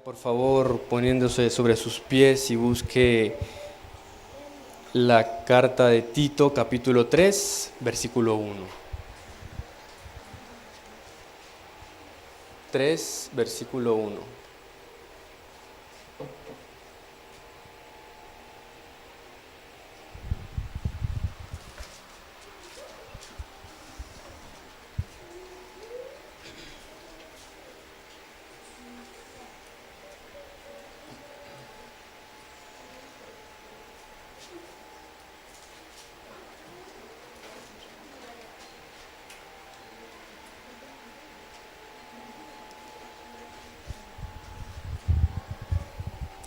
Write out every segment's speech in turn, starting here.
Por favor, poniéndose sobre sus pies y busque la carta de Tito, capítulo 3, versículo 1. 3, versículo 1.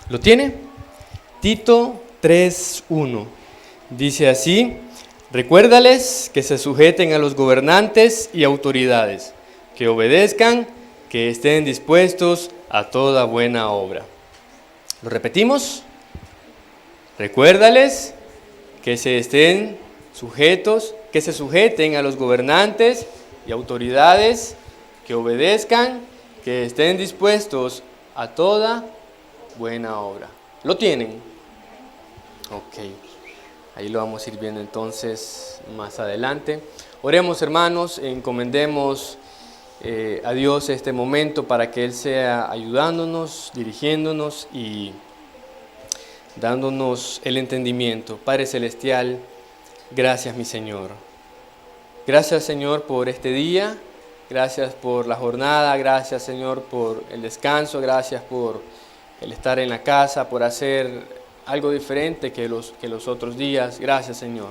¿Lo tiene? Tito 3:1. Dice así: recuérdales que se sujeten a los gobernantes y autoridades, que obedezcan, que estén dispuestos a toda buena obra. ¿Lo repetimos? Recuérdales que que se sujeten a los gobernantes y autoridades, que obedezcan, que estén dispuestos a toda buena obra. ¿Lo tienen? Ok. Ahí lo vamos a ir viendo entonces más adelante. Oremos, hermanos, encomendemos a Dios este momento para que Él sea ayudándonos, dirigiéndonos y dándonos el entendimiento. Padre Celestial, gracias, mi Señor. Gracias, Señor, por este día. Gracias por la jornada. Gracias, Señor, por el descanso. Gracias por el estar en la casa, por hacer algo diferente que los otros días. Gracias, Señor.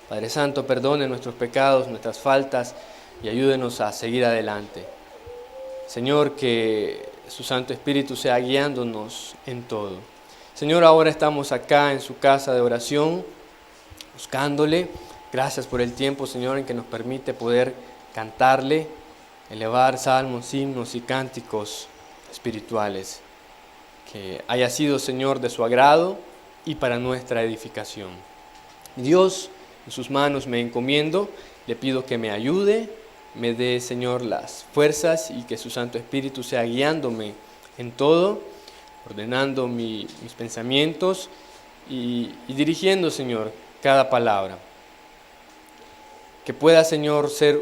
Padre Santo, perdone nuestros pecados, nuestras faltas y ayúdenos a seguir adelante. Señor, que su Santo Espíritu sea guiándonos en todo. Señor, ahora estamos acá en su casa de oración, buscándole. Gracias por el tiempo, Señor, en que nos permite poder cantarle, elevar salmos, himnos y cánticos espirituales. Que haya sido, Señor, de su agrado y para nuestra edificación. Dios, en sus manos me encomiendo, le pido que me ayude, me dé, Señor, las fuerzas y que su Santo Espíritu sea guiándome en todo, ordenando mis pensamientos y dirigiendo, Señor, cada palabra. Que pueda, Señor, ser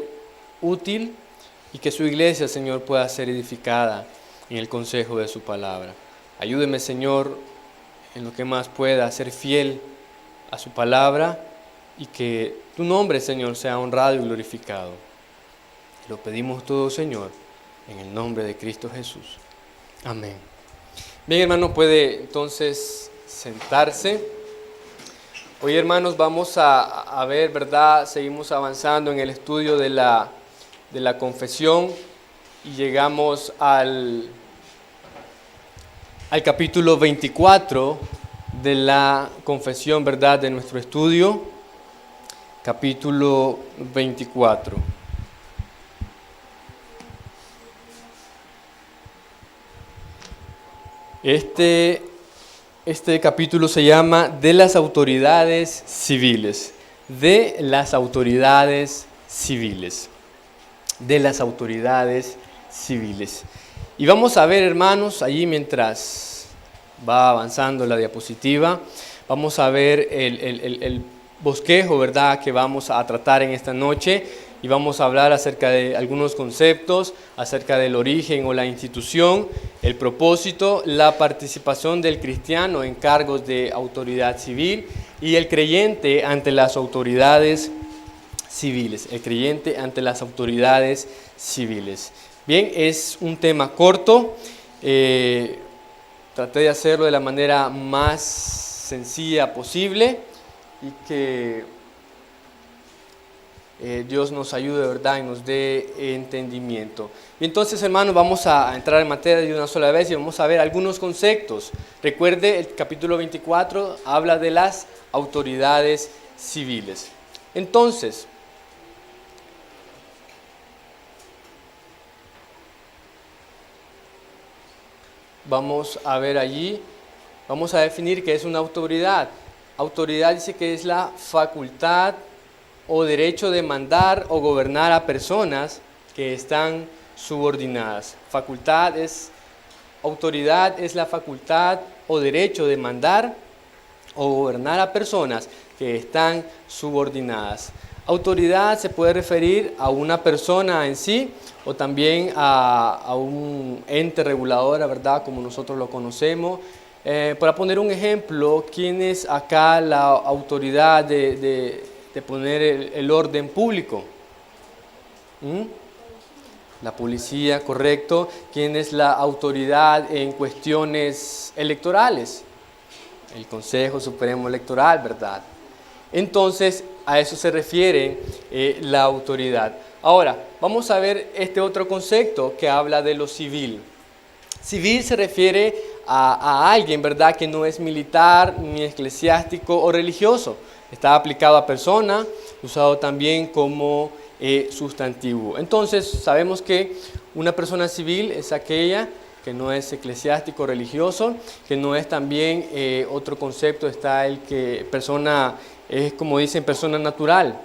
útil y que su iglesia, Señor, pueda ser edificada en el consejo de su palabra. Ayúdeme, Señor, en lo que más pueda, ser fiel a su palabra y que tu nombre, Señor, sea honrado y glorificado. Lo pedimos todo, Señor, en el nombre de Cristo Jesús. Amén. Bien, hermanos, puede entonces sentarse. Hoy, hermanos, vamos a ver, ¿verdad? Seguimos avanzando en el estudio de la confesión y llegamos al capítulo 24 de la confesión, ¿verdad?, de nuestro estudio. Capítulo 24. Este capítulo se llama De las autoridades civiles. De las autoridades civiles. De las autoridades civiles. Y vamos a ver, hermanos, allí mientras va avanzando la diapositiva, vamos a ver el bosquejo, ¿verdad?, que vamos a tratar en esta noche. Y vamos a hablar acerca de algunos conceptos, acerca del origen o la institución, el propósito, la participación del cristiano en cargos de autoridad civil y el creyente ante las autoridades civiles. El creyente ante las autoridades civiles. Bien, es un tema corto. Traté de hacerlo de la manera más sencilla posible y que Dios nos ayude, ¿verdad?, y nos dé entendimiento. Y entonces, hermanos, vamos a entrar en materia de una sola vez y vamos a ver algunos conceptos. Recuerde, el capítulo 24 habla de las autoridades civiles. Entonces, vamos a ver allí, vamos a definir qué es una autoridad. Autoridad dice que es la facultad o derecho de mandar o gobernar a personas que están subordinadas. Facultad es Autoridad es la facultad o derecho de mandar o gobernar a personas que están subordinadas. Autoridad se puede referir a una persona en sí o también a un ente regulador, ¿verdad? Como nosotros lo conocemos. Para poner un ejemplo, ¿quién es acá la autoridad de poner el orden público? ¿Mm? La policía, correcto. ¿Quién es la autoridad en cuestiones electorales? El Consejo Supremo Electoral, ¿verdad? Entonces, a eso se refiere la autoridad. Ahora, vamos a ver este otro concepto que habla de lo civil. Civil se refiere a alguien, ¿verdad?, que no es militar, ni eclesiástico o religioso. Está aplicado a persona, usado también como sustantivo. Entonces, sabemos que una persona civil es aquella que no es eclesiástico religioso, que no es también, otro concepto está el que persona, es como dicen, persona natural,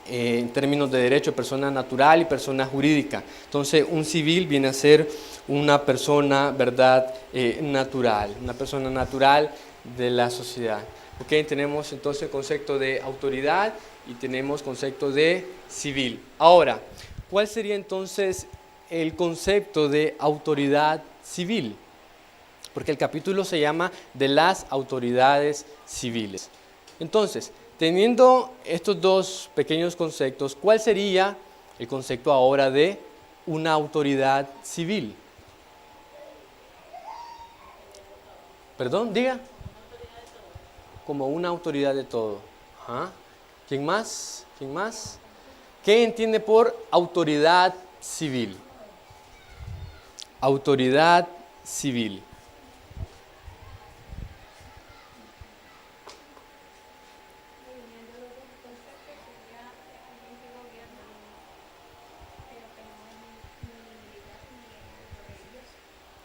en términos de derecho, persona natural y persona jurídica. Entonces, un civil viene a ser una persona, ¿verdad?, natural, una persona natural de la sociedad. ¿Ok? Tenemos entonces el concepto de autoridad y tenemos concepto de civil. Ahora, ¿cuál sería entonces el concepto de autoridad civil? Porque el capítulo se llama de las autoridades civiles. Entonces, teniendo estos dos pequeños conceptos, ¿cuál sería el concepto ahora de una autoridad civil? Perdón, diga. Como una autoridad de todo. Ajá. ¿Quién más? ¿Quién más? ¿Qué entiende por autoridad civil? Autoridad civil.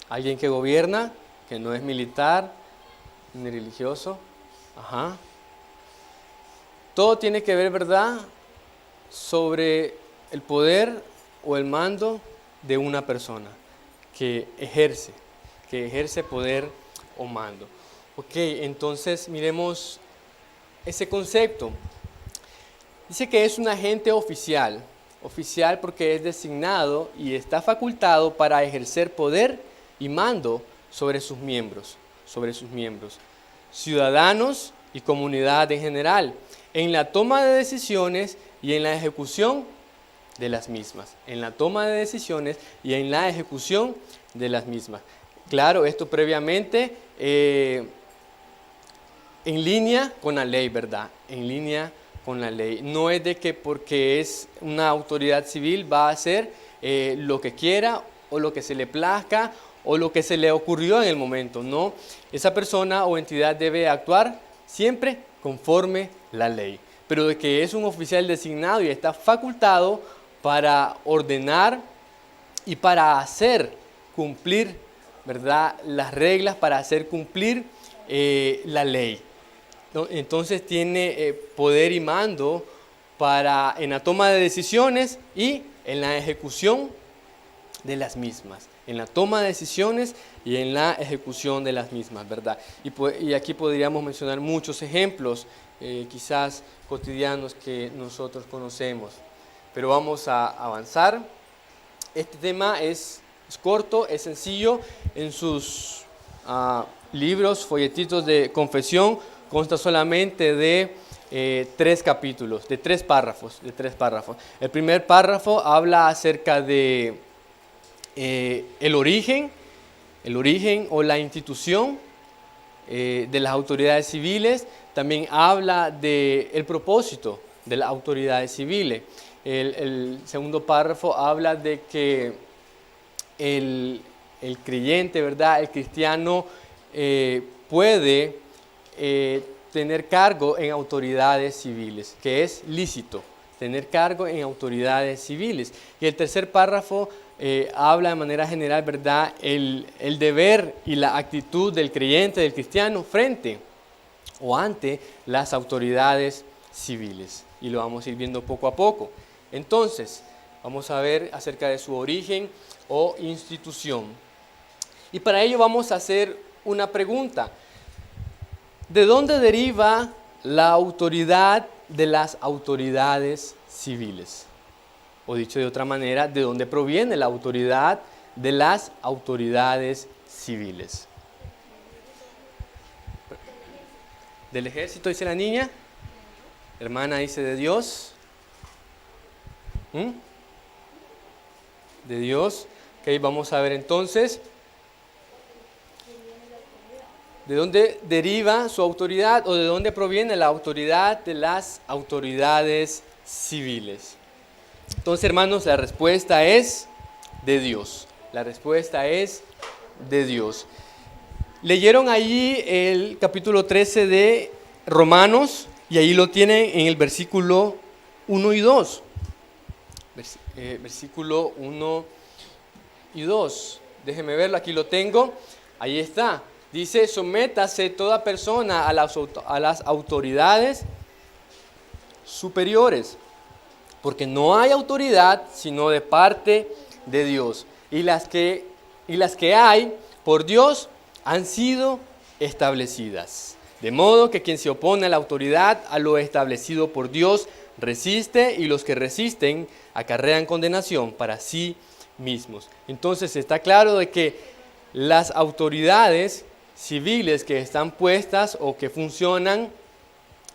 Alguien que gobierna, que no es militar ni religioso. Ajá. Todo tiene que ver, ¿verdad?, sobre el poder o el mando de una persona que ejerce poder o mando. Ok, entonces miremos ese concepto. Dice que es un agente oficial porque es designado y está facultado para ejercer poder y mando sobre sus miembros, ciudadanos y comunidad en general, en la toma de decisiones y en la ejecución de las mismas. En la toma de decisiones y en la ejecución de las mismas. Claro, esto previamente en línea con la ley, ¿verdad? En línea con la ley. No es de que porque es una autoridad civil va a hacer lo que quiera o lo que se le plazca o lo que se le ocurrió en el momento. No, esa persona o entidad debe actuar siempre conforme la ley. Pero de que es un oficial designado y está facultado para ordenar y para hacer cumplir, ¿verdad?, las reglas, para hacer cumplir la ley. Entonces tiene poder y mando en la toma de decisiones y en la ejecución de las mismas. En la toma de decisiones y en la ejecución de las mismas, ¿verdad? Y aquí podríamos mencionar muchos ejemplos, quizás cotidianos que nosotros conocemos. Pero vamos a avanzar. Este tema es corto, es sencillo. En sus libros, folletitos de confesión, consta solamente de 3 capítulos, de 3 párrafos. El primer párrafo habla acerca de el origen o la institución de las autoridades civiles. También habla del propósito de las autoridades civiles. El segundo párrafo habla de que el creyente, ¿verdad?, el cristiano puede tener cargo en autoridades civiles, que es lícito tener cargo en autoridades civiles. Y el tercer párrafo habla de manera general, ¿verdad?, el deber y la actitud del creyente, del cristiano, frente o ante las autoridades civiles. Y lo vamos a ir viendo poco a poco. Entonces, vamos a ver acerca de su origen o institución. Y para ello vamos a hacer una pregunta. ¿De dónde deriva la autoridad de las autoridades civiles? O dicho de otra manera, ¿de dónde proviene la autoridad de las autoridades civiles? ¿Del ejército, dice la niña? Hermana dice de Dios. De Dios. Ok, vamos a ver entonces. ¿De dónde deriva su autoridad o de dónde proviene la autoridad de las autoridades civiles? Entonces, hermanos, la respuesta es de Dios. La respuesta es de Dios. Leyeron allí el capítulo 13 de Romanos y ahí lo tienen en el versículo 1 y 2. Versículo 1 y 2. Déjenme verlo, aquí lo tengo. Ahí está. Dice, sométase toda persona a las autoridades superiores, porque no hay autoridad sino de parte de Dios. Y las que hay por Dios han sido establecidas. De modo que quien se opone a la autoridad, a lo establecido por Dios, resiste, y los que resisten acarrean condenación para sí mismos. Entonces está claro de que las autoridades civiles que están puestas o que funcionan,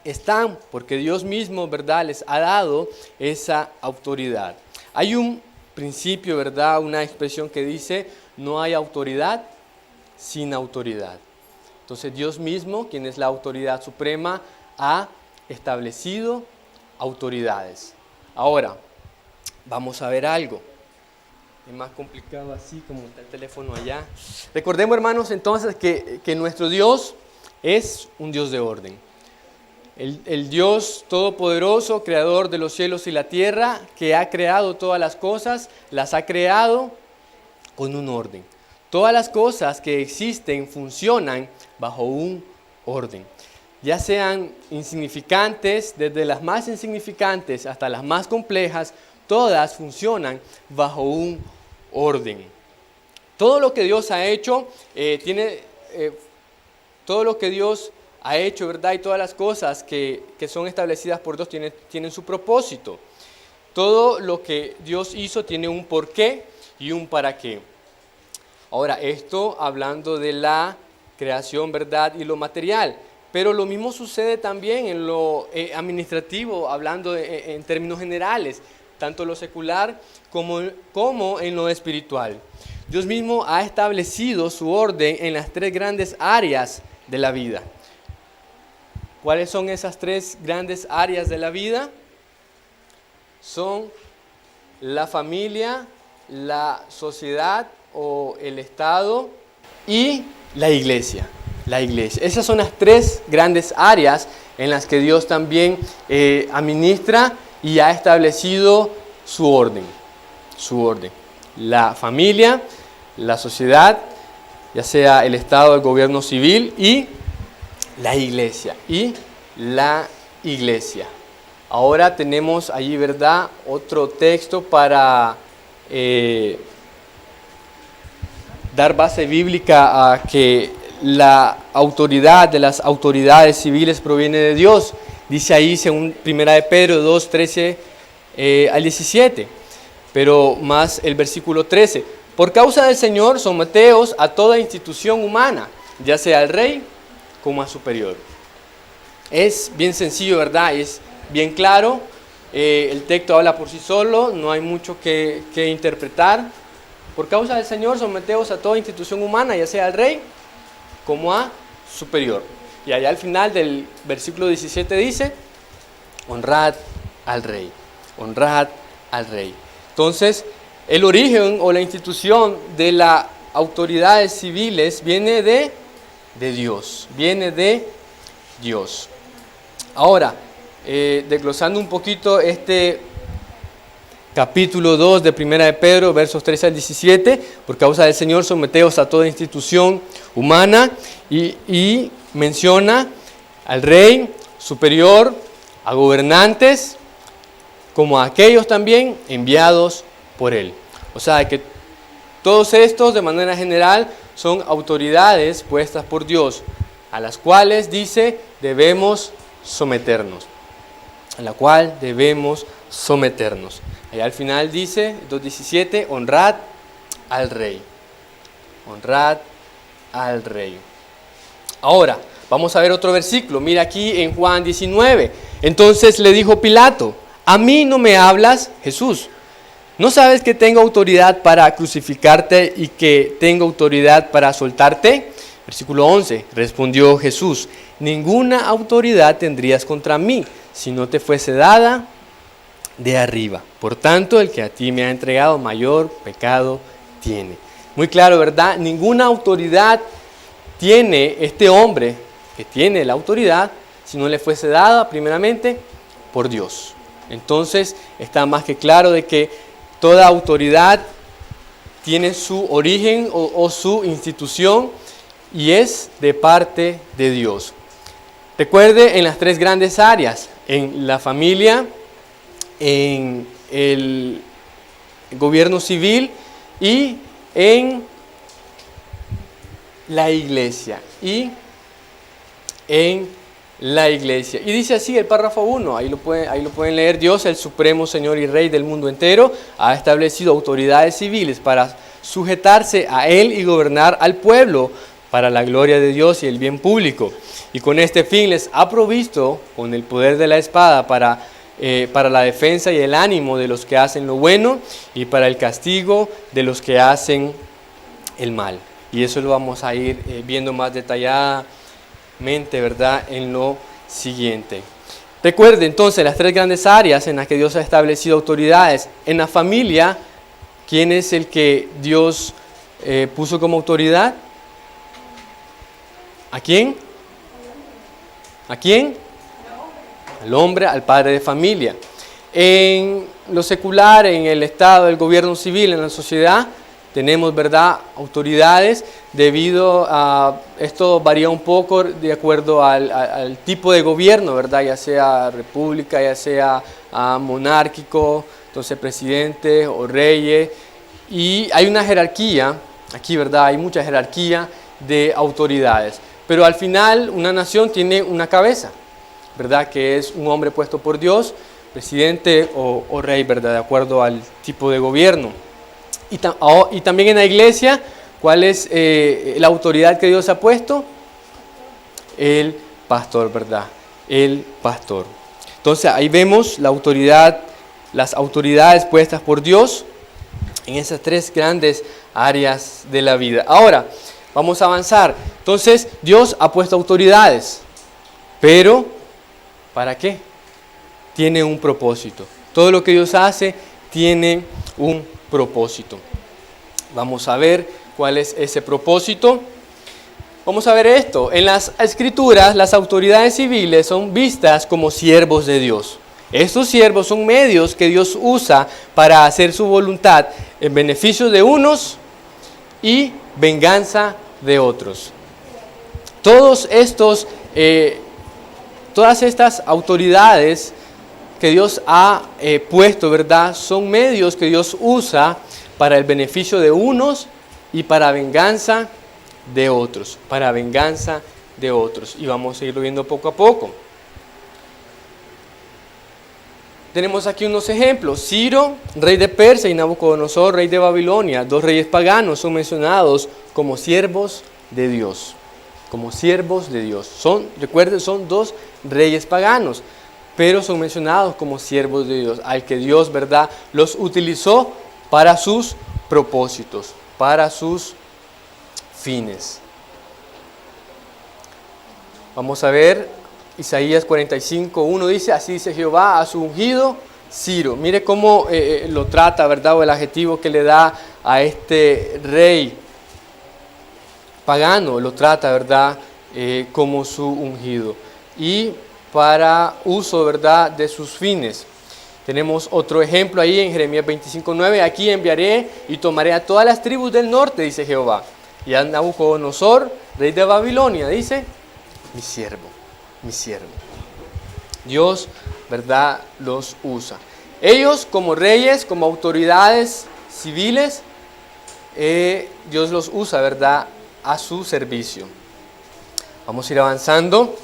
están porque Dios mismo, ¿verdad?, les ha dado esa autoridad. Hay un principio, ¿verdad?, una expresión que dice, no hay autoridad sin autoridad. Entonces Dios mismo, quien es la autoridad suprema, ha establecido autoridades. Ahora, vamos a ver algo. Es más complicado así como está el teléfono allá. Recordemos, hermanos, entonces que nuestro Dios es un Dios de orden. El Dios todopoderoso, creador de los cielos y la tierra, que ha creado todas las cosas, las ha creado con un orden. Todas las cosas que existen funcionan bajo un orden. Ya sean insignificantes, desde las más insignificantes hasta las más complejas, todas funcionan bajo un orden. Todo lo que Dios ha hecho, todo lo que Dios ha hecho, ¿verdad? Y todas las cosas que son establecidas por Dios tienen su propósito. Todo lo que Dios hizo tiene un porqué y un para qué. Ahora, esto hablando de la creación, ¿verdad? Y lo material. Pero lo mismo sucede también en lo administrativo, hablando en términos generales, tanto en lo secular como en lo espiritual. Dios mismo ha establecido su orden en las tres grandes áreas de la vida. ¿Cuáles son esas tres grandes áreas de la vida? Son la familia, la sociedad o el Estado y la iglesia. La iglesia. Esas son las tres grandes áreas en las que Dios también administra y ha establecido su orden. Su orden. La familia, la sociedad, ya sea el Estado, el gobierno civil y la iglesia. Y la iglesia. Ahora tenemos allí, ¿verdad?, otro texto para dar base bíblica a que la autoridad de las autoridades civiles proviene de Dios. Dice ahí, según 1 de Pedro 2, 13 al 17, pero más el versículo 13. Por causa del Señor, someteos a toda institución humana, ya sea al rey como a superior. Es bien sencillo, ¿verdad? Es bien claro. El texto habla por sí solo, no hay mucho que interpretar. Por causa del Señor, someteos a toda institución humana, ya sea al rey como a superior. Y allá al final del versículo 17 dice, honrad al rey, honrad al rey. Entonces, el origen o la institución de las autoridades civiles viene de Dios, viene de Dios. Ahora, desglosando un poquito este capítulo 2 de 1 de Pedro, versos 13 al 17, por causa del Señor someteos a toda institución humana, y menciona al rey superior, a gobernantes, como a aquellos también enviados por él. O sea, que todos estos de manera general son autoridades puestas por Dios, a las cuales dice debemos someternos. A la cual debemos someternos. Allá al final dice, 2:17, honrad al rey. Honrad al rey. Ahora, vamos a ver otro versículo. Mira aquí en Juan 19. Entonces le dijo Pilato, ¿a mí no me hablas, Jesús? ¿No sabes que tengo autoridad para crucificarte y que tengo autoridad para soltarte? Versículo 11. Respondió Jesús, ninguna autoridad tendrías contra mí si no te fuese dada de arriba. Por tanto, el que a ti me ha entregado mayor pecado tiene. Muy claro, ¿verdad? Ninguna autoridad tiene este hombre que tiene la autoridad si no le fuese dada primeramente por Dios. Entonces está más que claro de que toda autoridad tiene su origen o su institución y es de parte de Dios. Recuerde en las tres grandes áreas, en la familia, en el gobierno civil y en la iglesia. Y dice así el párrafo 1, ahí lo pueden leer. Dios, el supremo Señor y Rey del mundo entero, ha establecido autoridades civiles para sujetarse a Él y gobernar al pueblo para la gloria de Dios y el bien público. Y con este fin les ha provisto con el poder de la espada para la defensa y el ánimo de los que hacen lo bueno y para el castigo de los que hacen el mal. Y eso lo vamos a ir viendo más detalladamente, ¿verdad?, en lo siguiente. Recuerde entonces las tres grandes áreas en las que Dios ha establecido autoridades. En la familia, ¿quién es el que Dios puso como autoridad? ¿A quién? ¿A quién? Al hombre, al padre de familia. En lo secular, en el Estado, el gobierno civil, en la sociedad, tenemos, ¿verdad?, autoridades. Debido a esto varía un poco de acuerdo al tipo de gobierno, ¿verdad?, ya sea república, ya sea monárquico, entonces presidente o reyes. Y hay una jerarquía, aquí, ¿verdad?, hay mucha jerarquía de autoridades. Pero al final una nación tiene una cabeza, ¿verdad?, que es un hombre puesto por Dios, presidente o rey, ¿verdad?, de acuerdo al tipo de gobierno. Y también en la iglesia, ¿cuál es la autoridad que Dios ha puesto? El pastor, ¿verdad? El pastor. Entonces ahí vemos la autoridad, las autoridades puestas por Dios en esas tres grandes áreas de la vida. Ahora, vamos a avanzar. Entonces, Dios ha puesto autoridades, pero ¿para qué? Tiene un propósito. Todo lo que Dios hace tiene un propósito. Vamos a ver cuál es ese propósito. Vamos a ver esto. En las Escrituras, las autoridades civiles son vistas como siervos de Dios. Estos siervos son medios que Dios usa para hacer su voluntad en beneficio de unos y venganza de otros. Todas estas autoridades que Dios ha puesto, ¿verdad?, son medios que Dios usa para el beneficio de unos y para venganza de otros. Para venganza de otros. Y vamos a irlo viendo poco a poco. Tenemos aquí unos ejemplos. Ciro, rey de Persia, y Nabucodonosor, rey de Babilonia, dos reyes paganos, son mencionados como siervos de Dios. Como siervos de Dios. Recuerden, son dos reyes paganos, pero son mencionados como siervos de Dios, al que Dios, ¿verdad?, los utilizó para sus propósitos, para sus fines. Vamos a ver, Isaías 45:1 dice, así dice Jehová a su ungido Ciro. Mire cómo lo trata, ¿verdad?, o el adjetivo que le da a este rey pagano, lo trata, ¿verdad?, como su ungido. Y para uso, ¿verdad?, de sus fines. Tenemos otro ejemplo ahí en Jeremías 25:9. Aquí enviaré y tomaré a todas las tribus del norte, dice Jehová. Y a Nabucodonosor, rey de Babilonia, dice, mi siervo, mi siervo. Dios, ¿verdad?, los usa. Ellos como reyes, como autoridades civiles, Dios los usa, ¿verdad?, a su servicio. Vamos a ir avanzando.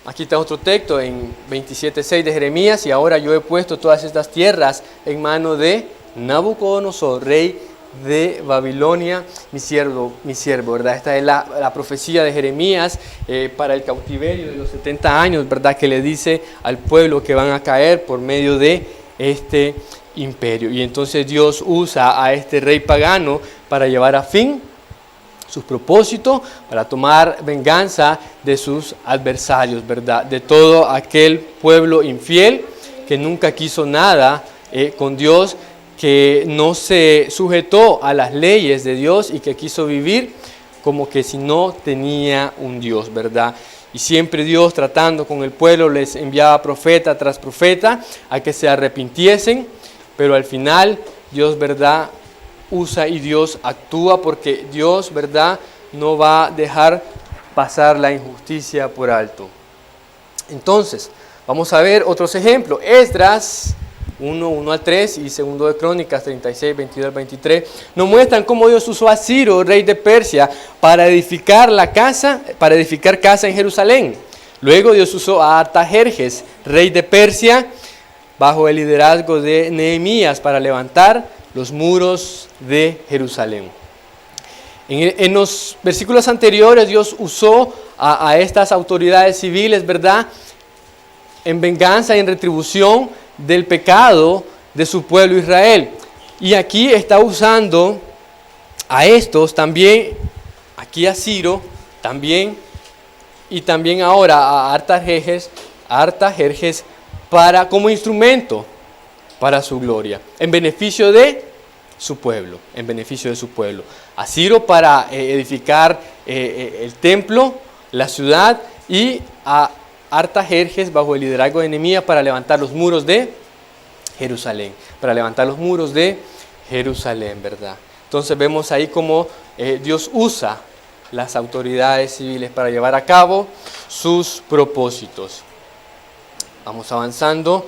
Aquí está otro texto en 27:6 de Jeremías. Y ahora yo he puesto todas estas tierras en mano de Nabucodonosor, rey de Babilonia, mi siervo, ¿verdad? Esta es la profecía de Jeremías para el cautiverio de los 70 años, ¿verdad? Que le dice al pueblo que van a caer por medio de este imperio. Y entonces Dios usa a este rey pagano para llevar a fin sus propósitos, para tomar venganza de sus adversarios, ¿verdad? De todo aquel pueblo infiel que nunca quiso nada con Dios, que no se sujetó a las leyes de Dios y que quiso vivir como que si no tenía un Dios, ¿verdad? Y siempre Dios, tratando con el pueblo, les enviaba profeta tras profeta a que se arrepintiesen, pero al final Dios, ¿verdad?, usa y Dios actúa, porque Dios, ¿verdad?, no va a dejar pasar la injusticia por alto. Entonces, vamos a ver otros ejemplos. Esdras 1 al 3 y 2 de Crónicas 36, 22 al 23 nos muestran cómo Dios usó a Ciro, rey de Persia, para edificar casa en Jerusalén. Luego Dios usó a Artajerjes, rey de Persia, bajo el liderazgo de Nehemías, para levantar los muros de Jerusalén. En los versículos anteriores Dios usó a estas autoridades civiles, ¿verdad?, en venganza y en retribución del pecado de su pueblo Israel. Y aquí está usando a estos también, aquí a Ciro, también, y también ahora a Artajerjes como instrumento para su gloria, en beneficio de su pueblo, A Ciro para edificar el templo, la ciudad, y a Artajerjes bajo el liderazgo de Nehemías para levantar los muros de Jerusalén, ¿verdad? Entonces vemos ahí cómo Dios usa las autoridades civiles para llevar a cabo sus propósitos. Vamos avanzando.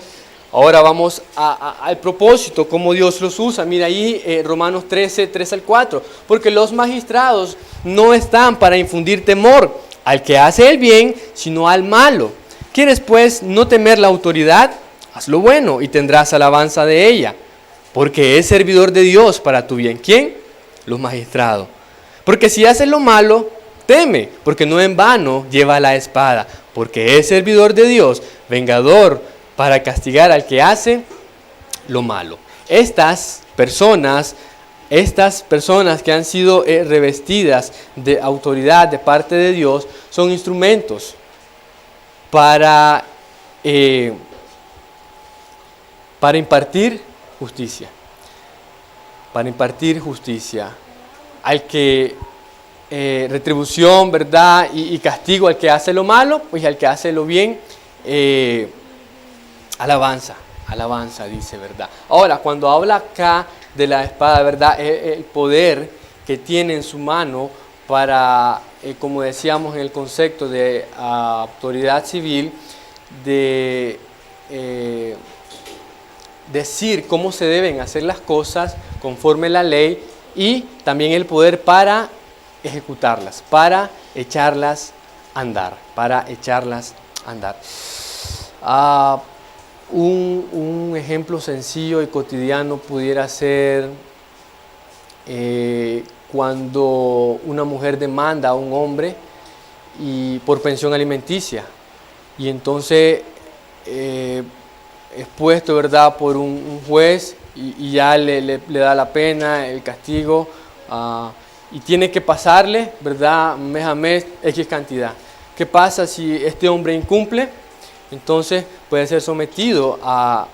Ahora vamos al propósito, cómo Dios los usa. Mira ahí Romanos 13, 3 al 4. Porque los magistrados no están para infundir temor al que hace el bien, sino al malo. ¿Quieres pues no temer la autoridad? Haz lo bueno y tendrás alabanza de ella, porque es servidor de Dios para tu bien. ¿Quién? Los magistrados. Porque si haces lo malo, teme, porque no en vano lleva la espada, porque es servidor de Dios, vengador para castigar al que hace lo malo. Estas personas que han sido revestidas de autoridad de parte de Dios son instrumentos para impartir justicia. Al que retribución, verdad, y castigo al que hace lo malo, pues al que hace lo bien, alabanza, dice, ¿verdad? Ahora, cuando habla acá de la espada, ¿verdad?, el poder que tiene en su mano para, como decíamos en el concepto de autoridad civil, de decir cómo se deben hacer las cosas conforme la ley, y también el poder para ejecutarlas, para echarlas a andar. Un ejemplo sencillo y cotidiano pudiera ser cuando una mujer demanda a un hombre por pensión alimenticia, y entonces es puesto, ¿verdad?, por un juez, y ya le da la pena, el castigo, y tiene que pasarle, ¿verdad?, mes a mes X cantidad. ¿Qué pasa si este hombre incumple? Entonces puede ser sometido a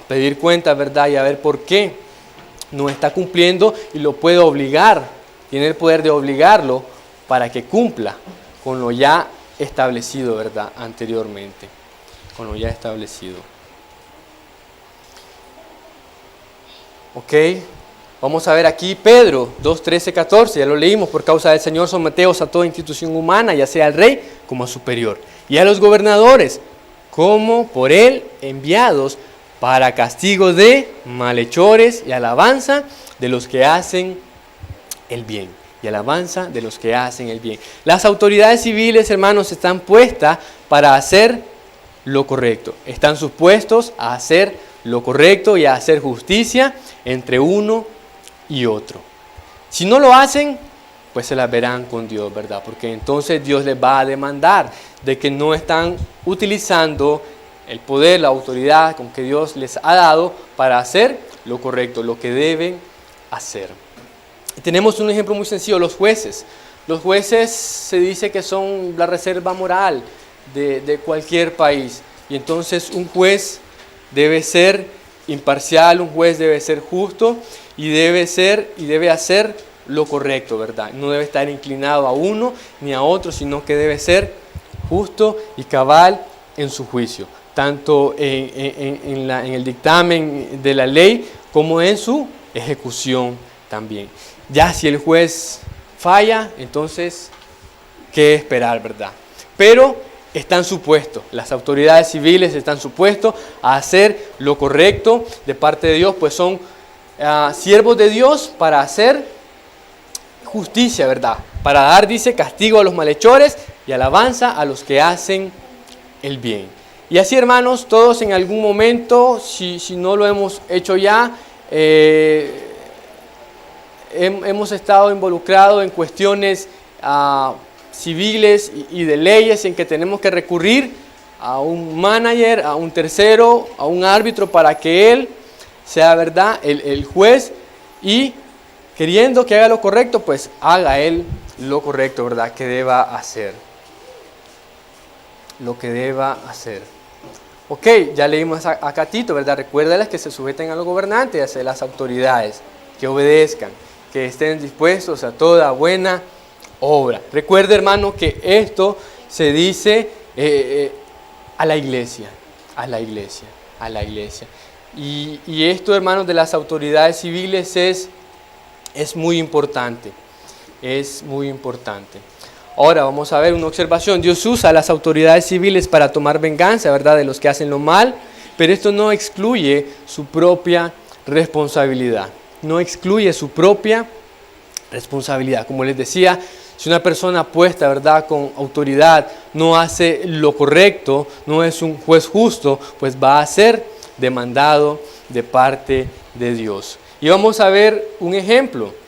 pedir cuentas, ¿verdad?, y a ver por qué no está cumpliendo, y lo puede obligar, tiene el poder de obligarlo para que cumpla con lo ya establecido, ¿verdad?, anteriormente, con lo ya establecido. Ok, vamos a ver aquí Pedro 2, 13, 14, ya lo leímos. Por causa del Señor someteos a toda institución humana, ya sea al rey como a superior, y a los gobernadores como por él enviados, para castigo de malhechores y alabanza de los que hacen el bien. y alabanza de los que hacen el bien. Las autoridades civiles, hermanos, están puestas para hacer lo correcto. Están supuestos a hacer lo correcto y a hacer justicia entre uno y otro. Si no lo hacen, pues se las verán con Dios, ¿verdad? Porque entonces Dios les va a demandar de que no están utilizando el poder, la autoridad con que Dios les ha dado para hacer lo correcto, lo que deben hacer. Y tenemos un ejemplo muy sencillo, los jueces. Los jueces se dice que son la reserva moral de cualquier país. Y entonces un juez debe ser imparcial, un juez debe ser justo y debe hacer lo correcto, ¿verdad? No debe estar inclinado a uno ni a otro, sino que debe ser justo y cabal en su juicio, tanto en el dictamen de la ley como en su ejecución también. Ya si el juez falla, entonces, ¿qué esperar, verdad? Pero están supuestos, las autoridades civiles están supuestos a hacer lo correcto de parte de Dios, pues son siervos de Dios para hacer justicia, ¿verdad? Para dar, dice, castigo a los malhechores y alabanza a los que hacen el bien. Y así, hermanos, todos en algún momento, si no lo hemos hecho ya, hemos estado involucrados en cuestiones civiles y de leyes en que tenemos que recurrir a un manager, a un tercero, a un árbitro para que él sea, ¿verdad?, el juez, y queriendo que haga lo correcto, pues haga él lo correcto, ¿verdad?, que deba hacer. Lo que deba hacer. Ok, ya leímos acá a Tito, ¿verdad? Recuérdales que se sujeten a los gobernantes, a las autoridades, que obedezcan, que estén dispuestos a toda buena obra. Recuerde, hermano, que esto se dice a la iglesia. Y esto, hermanos, de las autoridades civiles es muy importante. Es muy importante. Ahora vamos a ver una observación. Dios usa a las autoridades civiles para tomar venganza, ¿verdad?, de los que hacen lo mal, pero esto no excluye su propia responsabilidad. No excluye su propia responsabilidad. Como les decía, si una persona puesta, ¿verdad?, con autoridad no hace lo correcto, no es un juez justo, pues va a ser demandado de parte de Dios. Y vamos a ver un ejemplo.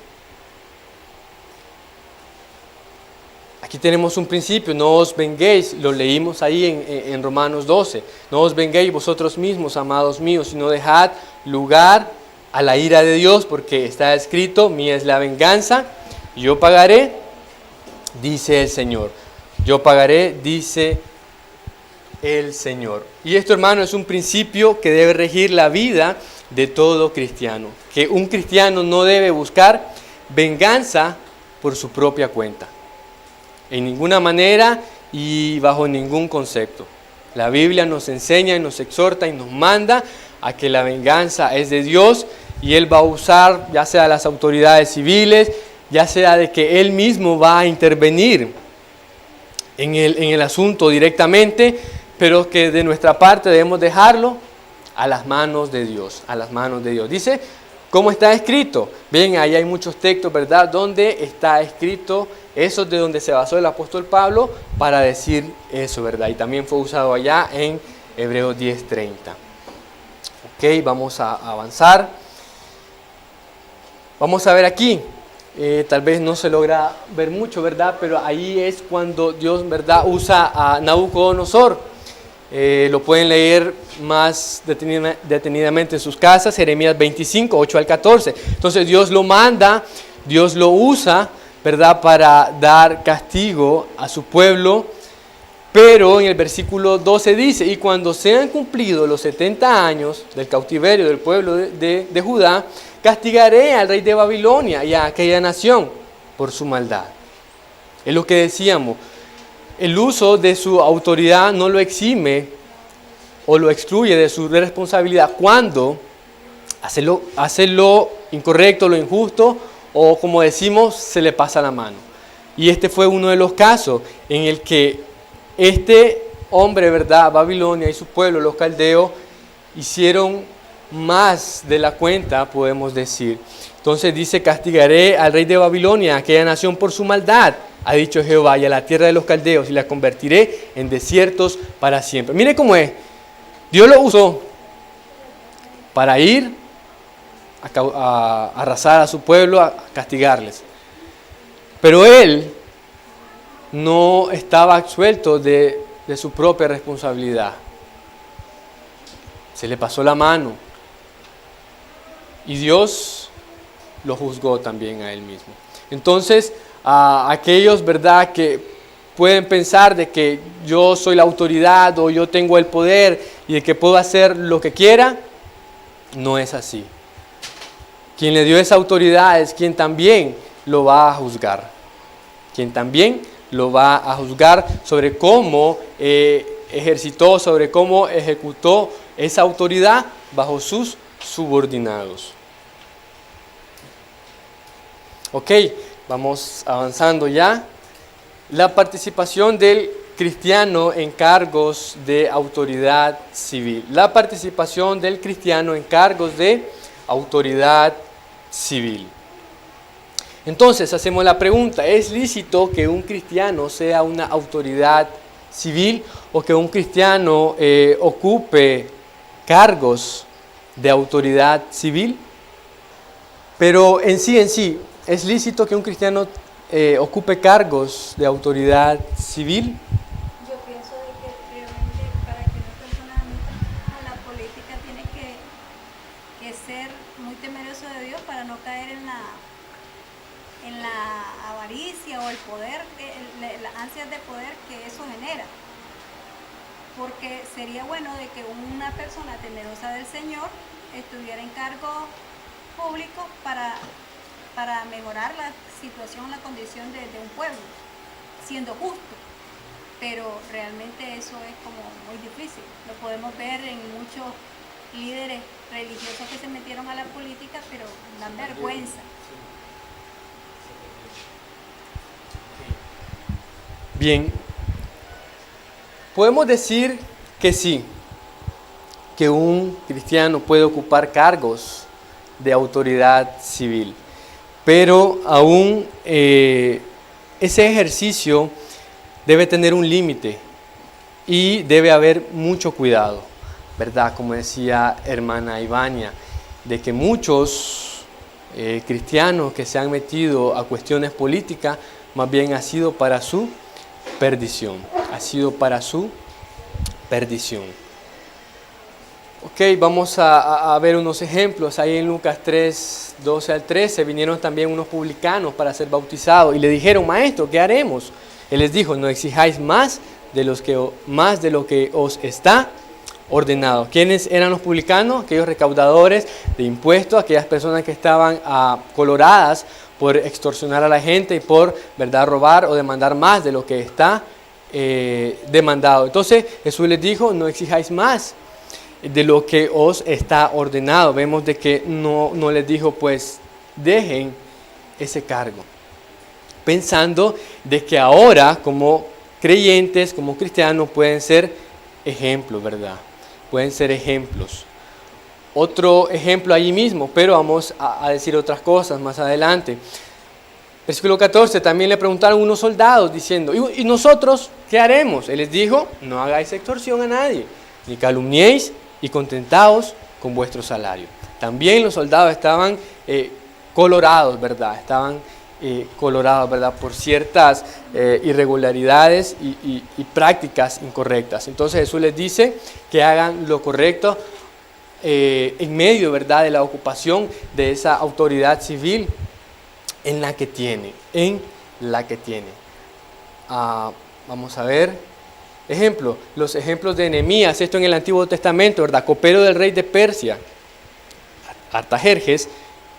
Aquí tenemos un principio, no os venguéis, lo leímos ahí en Romanos 12. No os venguéis vosotros mismos, amados míos, sino dejad lugar a la ira de Dios, porque está escrito, mía es la venganza, yo pagaré, dice el Señor. Yo pagaré, dice el Señor. Y esto, hermano, es un principio que debe regir la vida de todo cristiano. Que un cristiano no debe buscar venganza por su propia cuenta. En ninguna manera y bajo ningún concepto. La Biblia nos enseña y nos exhorta y nos manda a que la venganza es de Dios y Él va a usar ya sea las autoridades civiles, ya sea de que Él mismo va a intervenir en el asunto directamente, pero que de nuestra parte debemos dejarlo a las manos de Dios, a las manos de Dios. Dice, ¿cómo está escrito? Bien, ahí hay muchos textos, ¿verdad?, donde está escrito. Eso es de donde se basó el apóstol Pablo para decir eso, ¿verdad? Y también fue usado allá en Hebreos 10:30. Ok, vamos a avanzar. Vamos a ver aquí. Tal vez no se logra ver mucho, ¿verdad? Pero ahí es cuando Dios, ¿verdad?, usa a Nabucodonosor. Lo pueden leer más detenidamente en sus casas, Jeremías 25, 8 al 14. Entonces Dios lo manda, Dios lo usa, ¿verdad?, para dar castigo a su pueblo, pero en el versículo 12 dice, y cuando sean cumplidos los 70 años del cautiverio del pueblo de Judá, castigaré al rey de Babilonia y a aquella nación por su maldad. Es lo que decíamos, el uso de su autoridad no lo exime o lo excluye de su responsabilidad cuando hace lo incorrecto, lo injusto, o como decimos, se le pasa la mano. Y este fue uno de los casos en el que este hombre, ¿verdad?, Babilonia y su pueblo, los caldeos, hicieron más de la cuenta, podemos decir. Entonces dice, castigaré al rey de Babilonia, aquella nación por su maldad, ha dicho Jehová, y a la tierra de los caldeos, y la convertiré en desiertos para siempre. Mire cómo es. Dios lo usó para ir a arrasar a su pueblo, a castigarles. Pero él no estaba absuelto de su propia responsabilidad. Se le pasó la mano. Y Dios lo juzgó también a él mismo. Entonces, a aquellos, ¿verdad?, que pueden pensar de que yo soy la autoridad o yo tengo el poder y de que puedo hacer lo que quiera, no es así. Quien le dio esa autoridad es quien también lo va a juzgar. Quien también lo va a juzgar sobre cómo ejercitó, sobre cómo ejecutó esa autoridad bajo sus subordinados. Ok, vamos avanzando ya. La participación del cristiano en cargos de autoridad civil. La participación del cristiano en cargos de autoridad civil. Entonces hacemos la pregunta, ¿es lícito que un cristiano sea una autoridad civil o que un cristiano ocupe cargos de autoridad civil? Pero en sí, ¿es lícito que un cristiano ocupe cargos de autoridad civil? Yo pienso de que realmente para que una persona meta a la política tiene que ser muy temeroso de Dios para no caer en la avaricia o el poder, las ansias de poder que eso genera. Porque sería bueno de que una persona temerosa del Señor estuviera en cargos públicos para mejorar la situación, la condición de un pueblo, siendo justo. Pero realmente eso es como muy difícil. Lo podemos ver en muchos líderes religiosos que se metieron a la política, pero dan vergüenza. Bien, podemos decir que sí, que un cristiano puede ocupar cargos de autoridad civil, pero aún ese ejercicio debe tener un límite y debe haber mucho cuidado, ¿verdad? Como decía hermana Ivania, de que muchos cristianos que se han metido a cuestiones políticas, más bien ha sido para su perdición, ha sido para su perdición. Ok, vamos a ver unos ejemplos. Ahí en Lucas 3, 12 al 13, vinieron también unos publicanos para ser bautizados y le dijeron, maestro, ¿qué haremos? Él les dijo, no exijáis más de lo que os está ordenado. ¿Quiénes eran los publicanos? Aquellos recaudadores de impuestos, aquellas personas que estaban coloradas por extorsionar a la gente y por, ¿verdad?, robar o demandar más de lo que está demandado. Entonces Jesús les dijo, no exijáis más de lo que os está ordenado. Vemos de que no les dijo, pues, dejen ese cargo. Pensando de que ahora, como creyentes, como cristianos, pueden ser ejemplos, ¿verdad? Pueden ser ejemplos. Otro ejemplo allí mismo, pero vamos a decir otras cosas más adelante. Versículo 14, también le preguntaron unos soldados diciendo, ¿y nosotros qué haremos? Él les dijo, no hagáis extorsión a nadie, ni calumniéis y contentaos con vuestro salario. También los soldados estaban colorados, ¿verdad? Estaban colorados, ¿verdad?, por ciertas irregularidades y prácticas incorrectas. Entonces Jesús les dice que hagan lo correcto en medio, ¿verdad?, de la ocupación de esa autoridad civil en la que tiene. Vamos a ver ejemplo, los ejemplos de Nehemías, esto en el Antiguo Testamento, ¿verdad? Copero del rey de Persia, Artajerjes,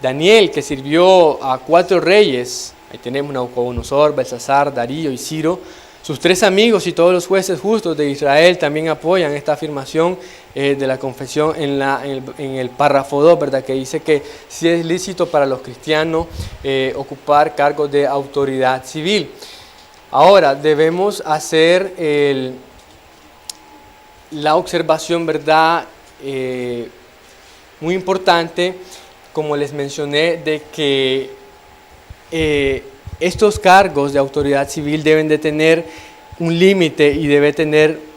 Daniel, que sirvió a 4 reyes, ahí tenemos Nabucodonosor, Belsasar, Darío y Ciro. Sus 3 amigos y todos los jueces justos de Israel también apoyan esta afirmación de la confesión en el párrafo 2, ¿verdad?, que dice que sí es lícito para los cristianos ocupar cargos de autoridad civil. Ahora, debemos hacer la observación, ¿verdad?, muy importante, como les mencioné, de que estos cargos de autoridad civil deben de tener un límite y debe tener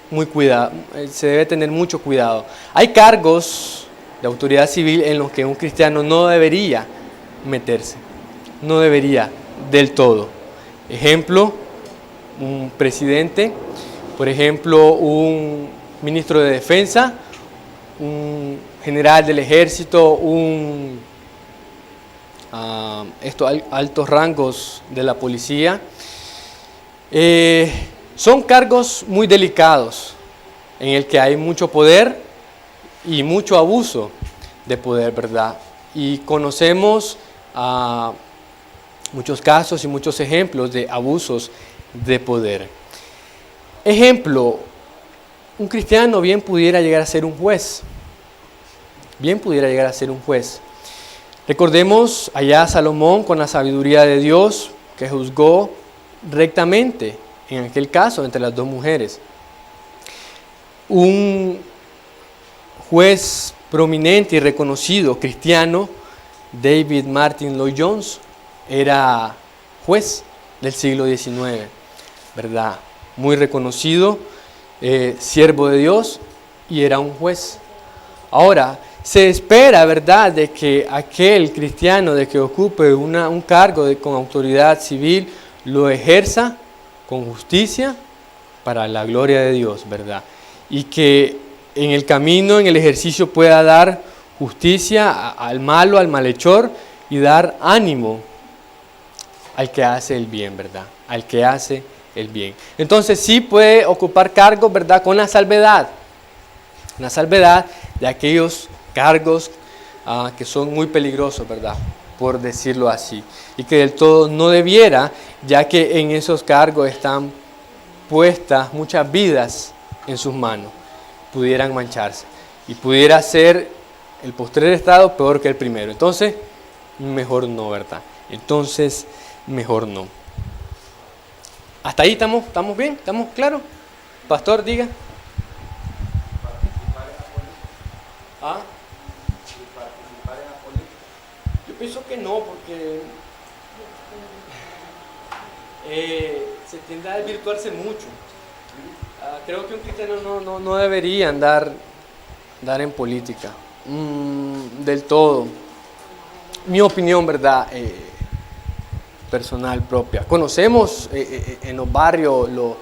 se debe tener mucho cuidado. Hay cargos de autoridad civil en los que un cristiano no debería meterse, no debería del todo. Ejemplo, un presidente, por ejemplo, un ministro de defensa, un general del ejército, altos rangos de la policía. Son cargos muy delicados en el que hay mucho poder y mucho abuso de poder, ¿verdad? Y conocemos muchos casos y muchos ejemplos de abusos de poder. Ejemplo, un cristiano bien pudiera llegar a ser un juez. Bien pudiera llegar a ser un juez. Recordemos allá a Salomón con la sabiduría de Dios que juzgó rectamente en aquel caso entre las dos mujeres. Un juez prominente y reconocido cristiano, David Martin Lloyd Jones, era juez del siglo XIX, ¿verdad? Muy reconocido, siervo de Dios, y era un juez. Ahora, se espera, ¿verdad?, de que aquel cristiano de que ocupe un cargo con autoridad civil lo ejerza con justicia para la gloria de Dios, ¿verdad? Y que en el camino, en el ejercicio, pueda dar justicia al malo, al malhechor, y dar ánimo al que hace el bien, ¿verdad? Al que hace el bien. Entonces sí puede ocupar cargos, ¿verdad?, con la salvedad de aquellos cargos que son muy peligrosos, ¿verdad?, por decirlo así, y que del todo no debiera, ya que en esos cargos están puestas muchas vidas en sus manos, pudieran mancharse y pudiera ser el postrer estado peor que el primero. Entonces, mejor no, ¿verdad? Entonces, mejor no. ¿Hasta ahí estamos bien? ¿Estamos claros? Pastor, diga. ¿Ah? Yo pienso que no, porque se tiende a desvirtuarse mucho. Creo que un cristiano no debería andar en política, del todo. Mi opinión, ¿verdad?, personal propia. Conocemos en los barrios los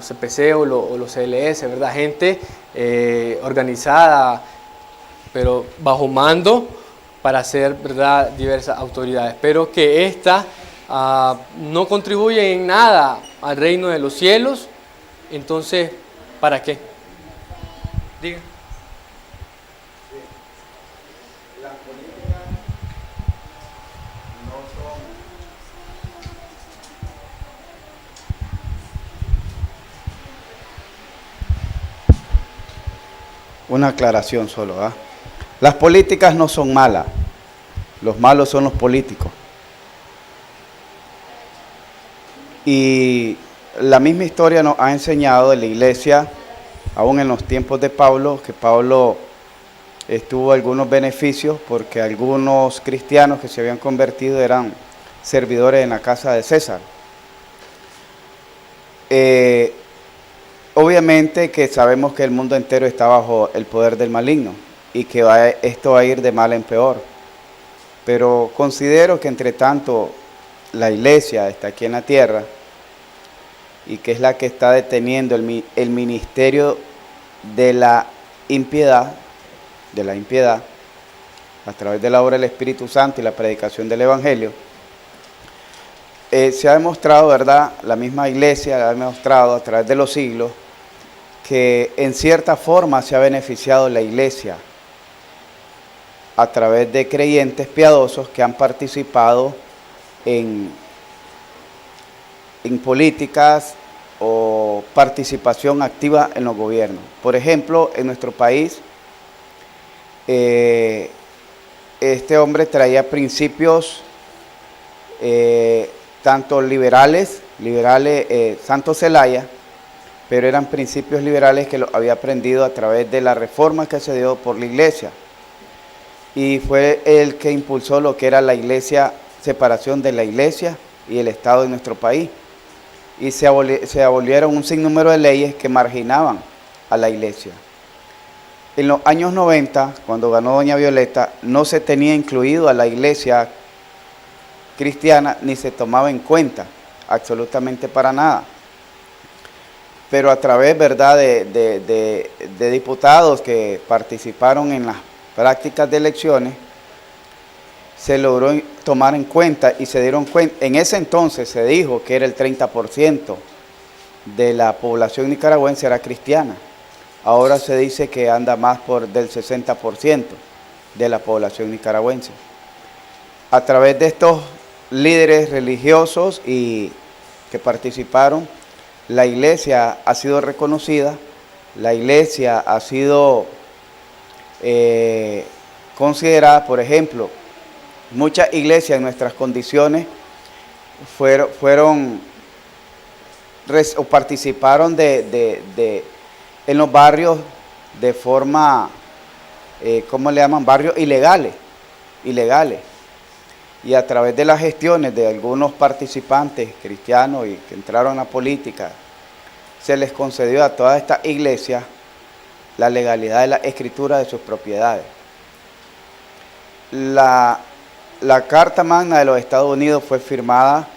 CPC o los CLS, ¿verdad?, gente organizada, pero bajo mando para hacer, ¿verdad?, diversas autoridades, pero que esta no contribuye en nada al reino de los cielos. Entonces, ¿para qué? Diga. Las políticas no son una aclaración solo, ¿ah? Las políticas no son malas, los malos son los políticos. Y la misma historia nos ha enseñado en la iglesia, aún en los tiempos de Pablo, que Pablo tuvo algunos beneficios porque algunos cristianos que se habían convertido eran servidores en la casa de César. Obviamente que sabemos que el mundo entero está bajo el poder del maligno y que esto va a ir de mal en peor. Pero considero que entre tanto la iglesia está aquí en la tierra y que es la que está deteniendo el ministerio de la impiedad, a través de la obra del Espíritu Santo y la predicación del Evangelio, se ha demostrado, ¿verdad?, la misma iglesia ha demostrado a través de los siglos que en cierta forma se ha beneficiado la iglesia a través de creyentes piadosos que han participado en políticas o participación activa en los gobiernos. Por ejemplo, en nuestro país, este hombre traía principios tanto liberales, Santos Zelaya, pero eran principios liberales que lo había aprendido a través de la reforma que se dio por la iglesia. y fue el que impulsó lo que era la iglesia, separación de la iglesia y el Estado de nuestro país. Y se abolieron un sinnúmero de leyes que marginaban a la iglesia. En los años 90, cuando ganó doña Violeta, no se tenía incluido a la iglesia cristiana ni se tomaba en cuenta, absolutamente para nada. Pero a través, ¿verdad?, de diputados que participaron en las prácticas de elecciones, se logró tomar en cuenta y se dieron cuenta. En ese entonces se dijo que era el 30% de la población nicaragüense era cristiana. Ahora se dice que anda más del 60% de la población nicaragüense. A través de estos líderes religiosos y que participaron, la iglesia ha sido reconocida, la iglesia ha sido considerada, por ejemplo, muchas iglesias en nuestras condiciones participaron en los barrios de forma, ¿cómo le llaman? Barrios ilegales. Y a través de las gestiones de algunos participantes cristianos y que entraron a la política, se les concedió a todas estas iglesias la legalidad de la escritura de sus propiedades. La Carta Magna de los Estados Unidos fue firmada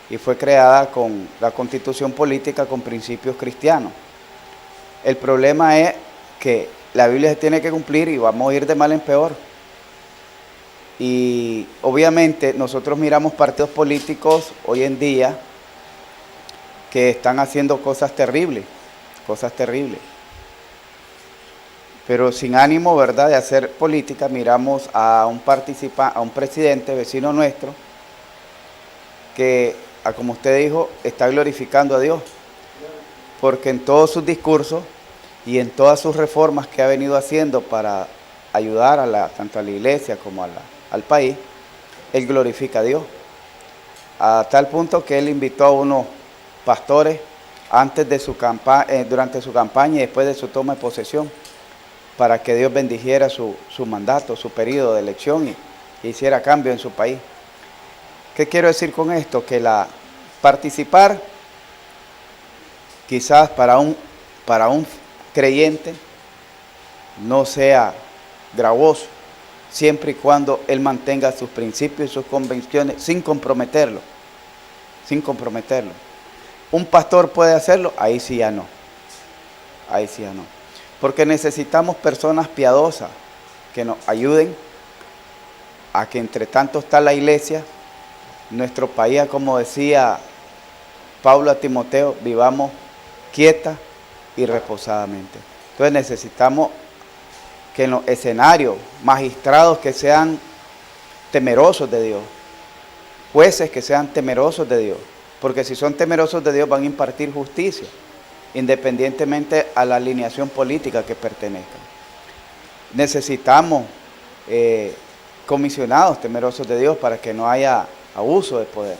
y fue creada con la Constitución política con principios cristianos. El problema es que la Biblia se tiene que cumplir y vamos a ir de mal en peor. Y obviamente nosotros miramos partidos políticos hoy en día que están haciendo cosas terribles. Pero sin ánimo, ¿verdad?, de hacer política, miramos a un presidente vecino nuestro que, como usted dijo, está glorificando a Dios. Porque en todos sus discursos y en todas sus reformas que ha venido haciendo para ayudar tanto a la iglesia como al país, él glorifica a Dios. A tal punto que él invitó a unos pastores durante su campaña y después de su toma de posesión, para que Dios bendijera su mandato, su periodo de elección y hiciera cambio en su país. ¿Qué quiero decir con esto? Que participar quizás para un creyente no sea gravoso, siempre y cuando él mantenga sus principios y sus convicciones sin comprometerlo. ¿Un pastor puede hacerlo? Ahí sí ya no. Porque necesitamos personas piadosas que nos ayuden a que entre tanto está la iglesia, nuestro país, como decía Pablo a Timoteo, vivamos quieta y reposadamente. Entonces necesitamos que en los escenarios, magistrados que sean temerosos de Dios, jueces que sean temerosos de Dios, porque si son temerosos de Dios van a impartir justicia, independientemente a la alineación política que pertenezcan. Necesitamos comisionados temerosos de Dios para que no haya abuso de poder.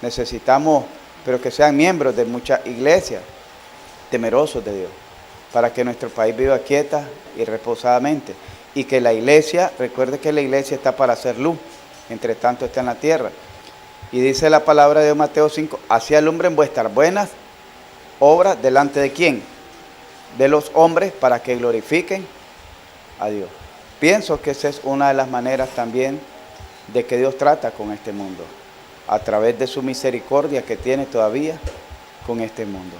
Necesitamos, pero que sean miembros de muchas iglesias, temerosos de Dios, para que nuestro país viva quieta y reposadamente. Y que la iglesia, recuerde que la iglesia está para hacer luz, entre tanto está en la tierra. Y dice la palabra de Dios, Mateo 5, así alumbren vuestras buenas obras delante de quién, de los hombres, para que glorifiquen a Dios. Pienso que esa es una de las maneras también de que Dios trata con este mundo, a través de su misericordia que tiene todavía con este mundo,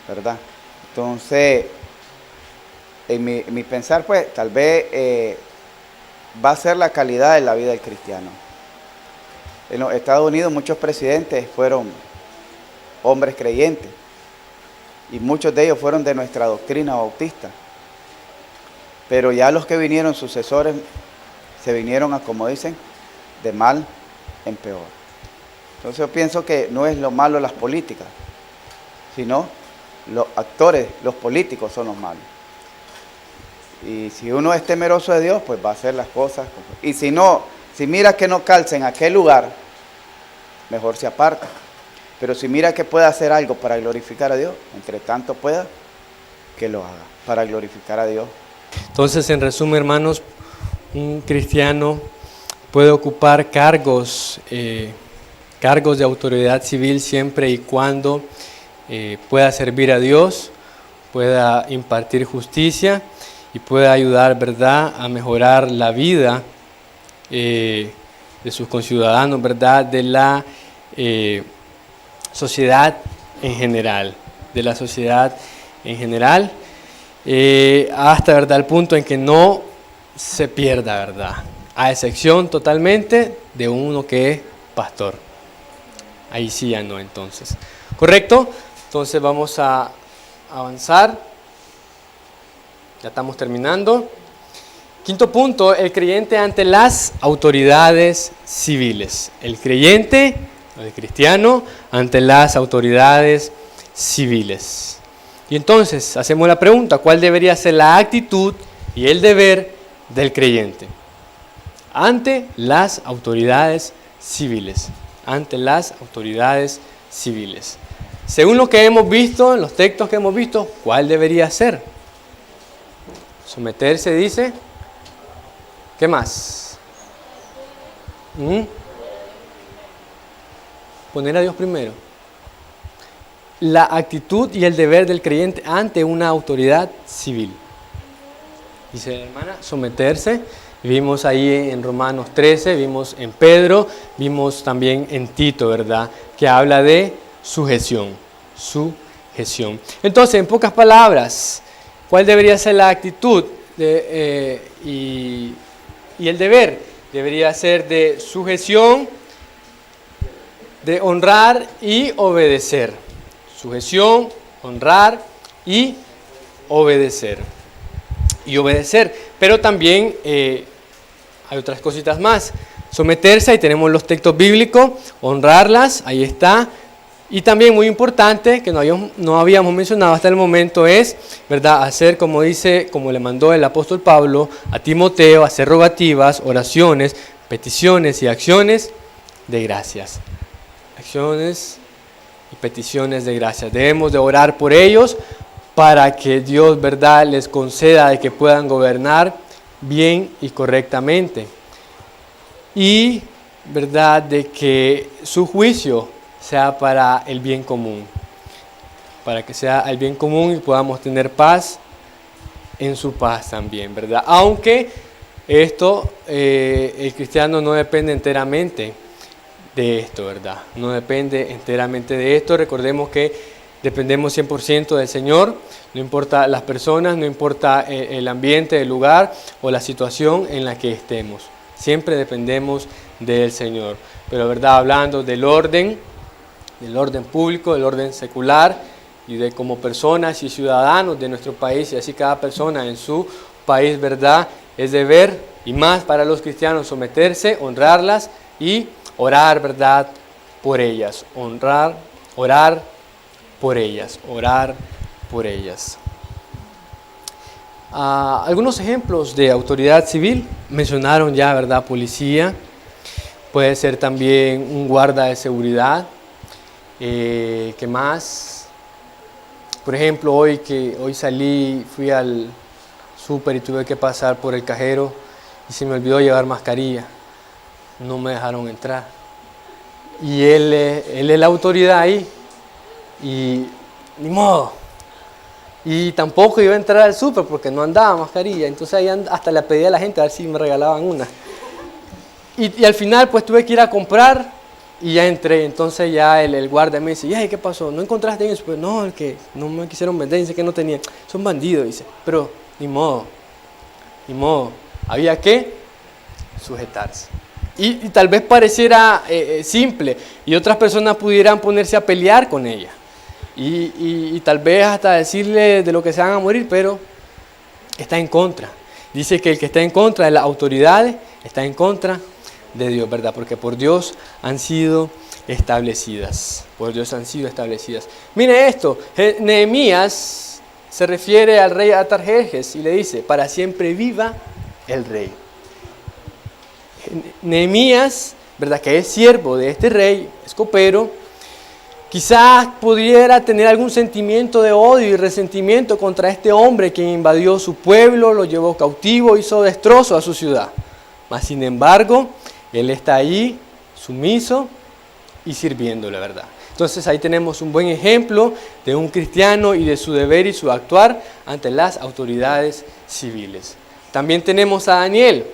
¿verdad? Entonces, en mi pensar, pues, tal vez va a ser la calidad de la vida del cristiano. En los Estados Unidos muchos presidentes fueron hombres creyentes y muchos de ellos fueron de nuestra doctrina bautista. Pero ya los que vinieron sucesores se vinieron a, como dicen, de mal en peor. Entonces yo pienso que no es lo malo las políticas, sino los actores, los políticos son los malos. Y si uno es temeroso de Dios, pues va a hacer las cosas. Y si no, si mira que no calza en aquel lugar, mejor se aparta. Pero si mira que puede hacer algo para glorificar a Dios, entre tanto pueda, que lo haga para glorificar a Dios. Entonces, en resumen, hermanos, un cristiano puede ocupar cargos de autoridad civil siempre y cuando pueda servir a Dios, pueda impartir justicia y pueda ayudar, ¿verdad?, a mejorar la vida de sus conciudadanos, ¿verdad?, de la sociedad en general, hasta, ¿verdad?, el punto en que no se pierda, ¿verdad?, a excepción totalmente de uno que es pastor. Ahí sí ya no, entonces. ¿Correcto? Entonces vamos a avanzar. Ya estamos terminando. Quinto punto, el creyente ante las autoridades civiles. El creyente, el cristiano, ante las autoridades civiles. Y entonces hacemos la pregunta, ¿cuál debería ser la actitud y el deber del creyente ante las autoridades civiles? Ante las autoridades civiles. Según lo que hemos visto, en los textos que hemos visto, ¿cuál debería ser? Someterse, dice. ¿Qué más? Poner a Dios primero. La actitud y el deber del creyente ante una autoridad civil. Dice la hermana, someterse. Vimos ahí en Romanos 13, vimos en Pedro, vimos también en Tito, ¿verdad?, que habla de sujeción. Entonces, en pocas palabras, ¿cuál debería ser la actitud y el deber? Debería ser de sujeción, de honrar y obedecer. Sujeción, honrar y obedecer. Pero también hay otras cositas más. Someterse, ahí tenemos los textos bíblicos, honrarlas, ahí está. Y también muy importante, que no habíamos mencionado hasta el momento, es, ¿verdad?, hacer como le mandó el apóstol Pablo a Timoteo, hacer rogativas, oraciones, peticiones y acciones de gracias. Acciones y peticiones de gracias. Debemos de orar por ellos para que Dios, ¿verdad?, les conceda de que puedan gobernar bien y correctamente. Y, ¿verdad?, de que su juicio sea para el bien común. Para que sea el bien común y podamos tener paz en su paz también, ¿verdad? Aunque esto, el cristiano no depende enteramente de esto, ¿verdad? No depende enteramente de esto. Recordemos que dependemos 100% del Señor, no importa las personas, no importa el ambiente, el lugar o la situación en la que estemos. Siempre dependemos del Señor. Pero, ¿verdad?, hablando del orden público, del orden secular y de como personas y ciudadanos de nuestro país, y así cada persona en su país, ¿verdad?, es deber, y más para los cristianos, someterse, honrarlas y orar, ¿verdad?, por ellas. Orar por ellas. Algunos ejemplos de autoridad civil mencionaron ya, ¿verdad?, policía, puede ser también un guarda de seguridad. ¿Qué más? Por ejemplo, hoy fui al súper y tuve que pasar por el cajero y se me olvidó llevar mascarilla, no me dejaron entrar, y él es la autoridad ahí, y ni modo, y tampoco iba a entrar al súper porque no andaba mascarilla, entonces ahí hasta le pedí a la gente a ver si me regalaban una, y al final pues tuve que ir a comprar y ya entré. Entonces ya el guardia me dice, ¿qué pasó? ¿No encontraste en el súper? No, el que no me quisieron vender, dice que no tenía, son bandidos, dice, pero ni modo, había que sujetarse. Y tal vez pareciera simple, y otras personas pudieran ponerse a pelear con ella, y tal vez hasta decirle de lo que se van a morir, pero está en contra. Dice que el que está en contra de las autoridades está en contra de Dios, ¿verdad? Porque por Dios han sido establecidas. Mire esto, Nehemías se refiere al rey Artajerjes y le dice, para siempre viva el rey. Nehemías, ¿verdad?, que es siervo de este rey, es copero, Quizás pudiera tener algún sentimiento de odio y resentimiento contra este hombre que invadió su pueblo, lo llevó cautivo, hizo destrozo a su ciudad. Mas sin embargo, él está ahí, sumiso y sirviendo, la verdad. Entonces ahí tenemos un buen ejemplo de un cristiano y de su deber y su actuar ante las autoridades civiles. También tenemos a Daniel.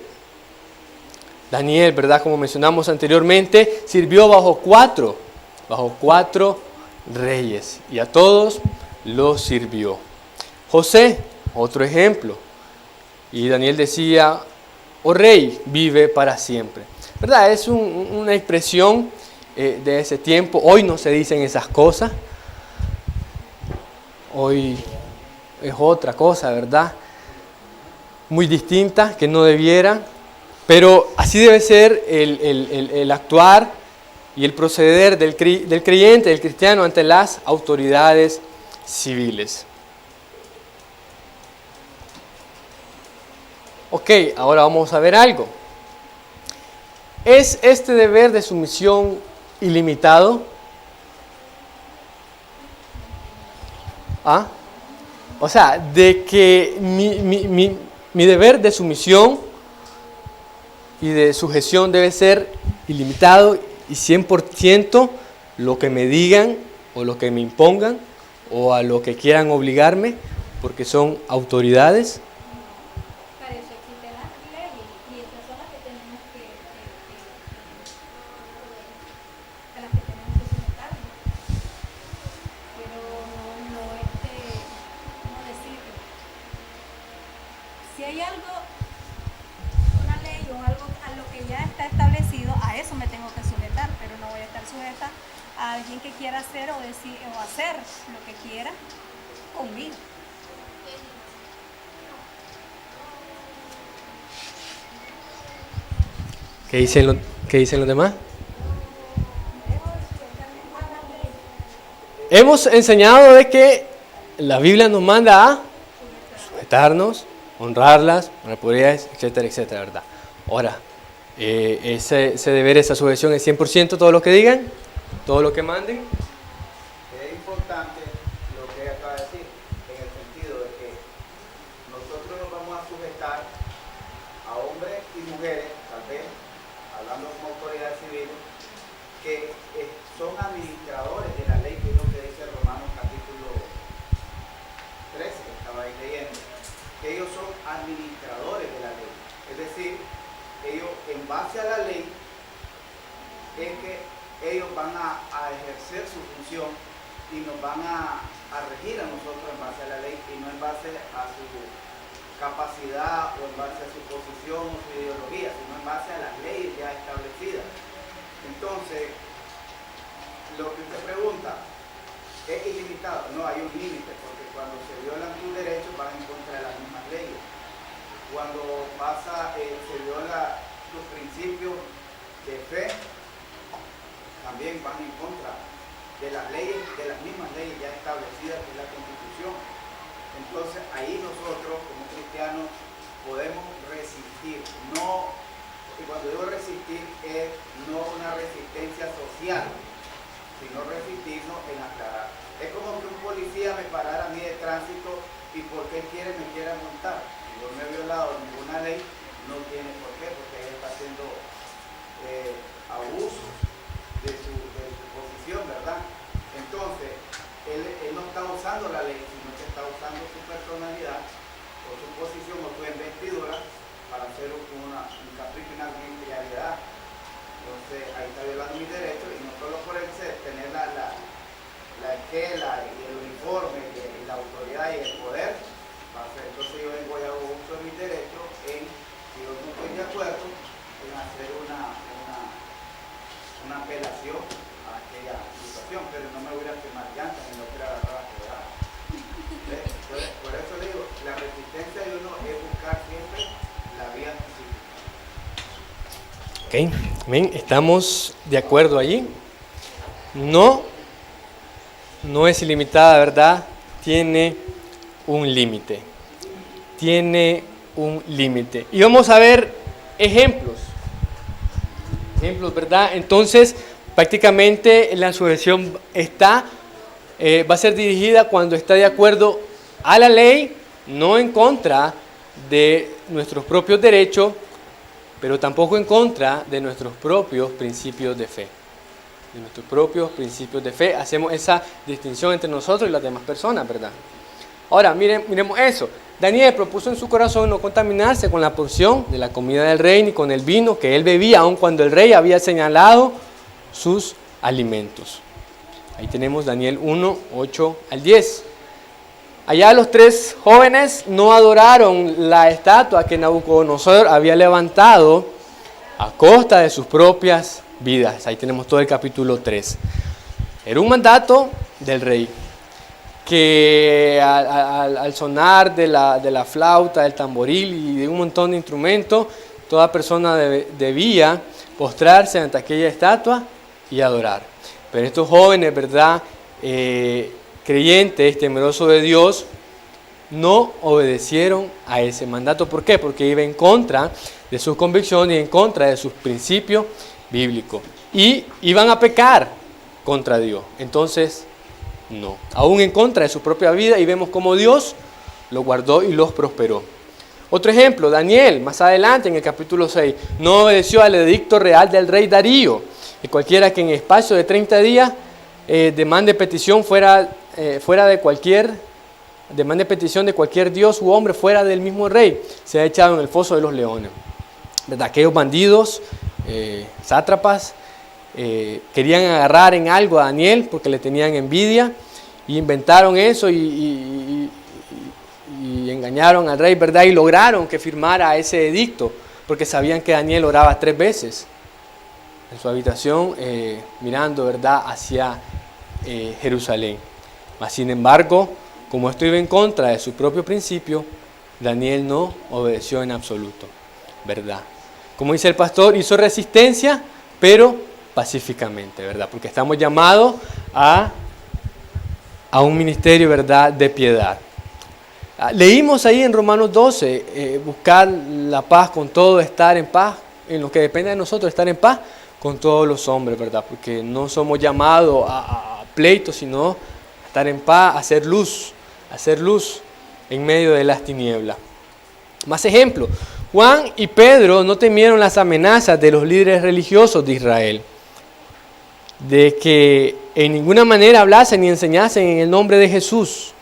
Daniel, ¿verdad? Como mencionamos anteriormente, sirvió bajo cuatro reyes y a todos los sirvió. José, otro ejemplo. Y Daniel decía, oh rey, vive para siempre. ¿Verdad? Es una expresión de ese tiempo. Hoy no se dicen esas cosas. Hoy es otra cosa, ¿verdad? Muy distinta, que no debiera. Pero así debe ser el actuar y el proceder del creyente, del cristiano, ante las autoridades civiles. Ok, ahora vamos a ver algo. ¿Es este deber de sumisión ilimitado? ¿Ah? O sea, de que mi deber de sumisión y de sujeción debe ser ilimitado y 100% lo que me digan o lo que me impongan o a lo que quieran obligarme, porque son autoridades. Para eso existen las leyes y esas son las que tenemos a las que tenemos que someternos. Pero no ¿cómo decirlo? Si hay algo, una ley o algo a lo que ya está establecido, a eso me tengo que sujetar, pero no voy a estar sujeta a alguien que quiera hacer o decir o hacer lo que quiera conmigo. ¿Qué dicen los demás? Hemos enseñado de que la Biblia nos manda a sujetarnos, honrarlas, autoridades, etcétera, etcétera, ¿verdad? Ahora, ese deber, esa sujeción es 100% todo lo que digan, todo lo que manden. Es importante lo que ella acaba de decir, en el sentido de que nosotros nos vamos a sujetar a hombres y mujeres, tal vez, hablando como autoridades civiles, que son administradores de la ley, que es lo que dice Romanos capítulo 13, que estaba ahí leyendo, que ellos son administradores de la ley. Es decir, ellos en base a la ley es que ellos van a ejercer su función y nos van a regir a nosotros en base a la ley y no en base a su capacidad o en base a su posición o su ideología, sino en base a las leyes ya establecidas. Entonces, lo que usted pregunta, ¿es ilimitado? No, hay un límite, porque cuando se violan tus derechos van en contra de las mismas leyes. Cuando se viola tus principios de fe, también van en contra de las leyes, de las mismas leyes ya establecidas en la Constitución. Entonces ahí nosotros como cristianos podemos resistir, no, y cuando digo resistir es no una resistencia social, sino resistirnos en aclarar. Es como que un policía me parara a mí de tránsito y porque me quiere montar. Si yo no he violado ninguna ley, no tiene por qué, porque él está haciendo abuso de su posición, ¿verdad? Entonces, él no está usando la ley, sino que está usando su personalidad o su posición o su investidura para hacer un capricho y una arbitrariedad. Entonces, ahí está violando mis derechos y no solo por el tener la esquela y el uniforme y la autoridad y el poder. Entonces yo vengo y hago uso de mis derechos si yo no estoy de acuerdo en hacer una apelación a aquella situación, pero no me voy a quemar llantas ni no quiero agarrar a quebrar. Por eso digo, la resistencia de uno es buscar siempre la vía civil. Ok, bien, estamos de acuerdo allí. No es ilimitada, ¿verdad? Tiene un límite. Tiene un límite. Y vamos a ver ejemplos, ¿verdad? Entonces, Prácticamente la sujeción va a ser dirigida cuando está de acuerdo a la ley, no en contra de nuestros propios derechos, pero tampoco en contra de nuestros propios principios de fe. De nuestros propios principios de fe. Hacemos esa distinción entre nosotros y las demás personas, ¿verdad? Ahora, miremos eso. Daniel propuso en su corazón no contaminarse con la porción de la comida del rey ni con el vino que él bebía, aun cuando el rey había señalado sus alimentos. Ahí tenemos Daniel 1, 8 al 10. Allá los 3 jóvenes no adoraron la estatua que Nabucodonosor había levantado a costa de sus propias vidas. Ahí tenemos todo el capítulo 3. Era un mandato del rey que al sonar de la flauta, del tamboril y de un montón de instrumentos, toda persona debía postrarse ante aquella estatua y adorar. Pero estos jóvenes, ¿verdad?, creyentes, temerosos de Dios, no obedecieron a ese mandato. ¿Por qué? Porque iba en contra de sus convicciones y en contra de sus principios bíblicos. Y iban a pecar contra Dios. Entonces, no. Aún en contra de su propia vida, y vemos cómo Dios los guardó y los prosperó. Otro ejemplo, Daniel, más adelante en el capítulo 6, no obedeció al edicto real del rey Darío, que cualquiera que en espacio de 30 días demande petición demande petición de cualquier dios u hombre fuera del mismo rey, se ha echado en el foso de los leones. ¿Verdad? Aquellos bandidos, sátrapas, querían agarrar en algo a Daniel porque le tenían envidia y inventaron eso y engañaron al rey, ¿verdad? Y lograron que firmara ese edicto porque sabían que Daniel oraba 3 veces en su habitación mirando, ¿verdad?, hacia Jerusalén. Mas sin embargo, como esto iba en contra de su propio principio, Daniel no obedeció en absoluto, ¿verdad? Como dice el pastor, hizo resistencia, pero pacíficamente, ¿verdad? Porque estamos llamados a un ministerio, ¿verdad?, de piedad. Leímos ahí en Romanos 12, buscar la paz con todo, estar en paz, en lo que depende de nosotros, estar en paz con todos los hombres, ¿verdad? Porque no somos llamados a pleitos, sino a estar en paz, a hacer luz en medio de las tinieblas. Más ejemplo, Juan y Pedro no temieron las amenazas de los líderes religiosos de Israel, de que en ninguna manera hablasen ni enseñasen en el nombre de Jesús.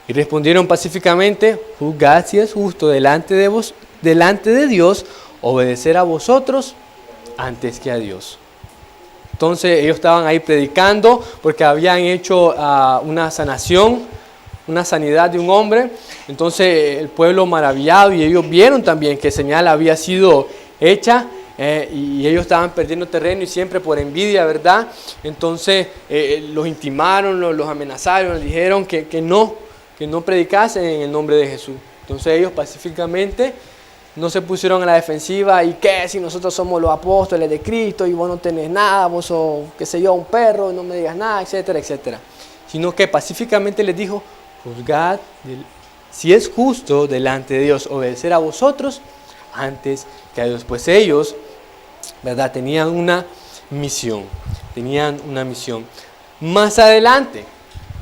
Y respondieron pacíficamente: juzgad si es justo delante de Dios obedecer a vosotros antes que a Dios. Entonces ellos estaban ahí predicando porque habían hecho una sanación, una sanidad de un hombre. Entonces el pueblo maravillado, y ellos vieron también que señal había sido hecha, y ellos estaban perdiendo terreno y siempre por envidia, ¿verdad? Entonces los intimaron, los amenazaron, les dijeron que no predicasen en el nombre de Jesús. Entonces ellos pacíficamente no se pusieron a la defensiva y que si nosotros somos los apóstoles de Cristo y vos no tenés nada, vos sos, qué sé yo, un perro, no me digas nada, etcétera, etcétera. Sino que pacíficamente les dijo: juzgad si es justo delante de Dios obedecer a vosotros antes que a Dios. Pues ellos, ¿verdad?, tenían una misión. Más adelante,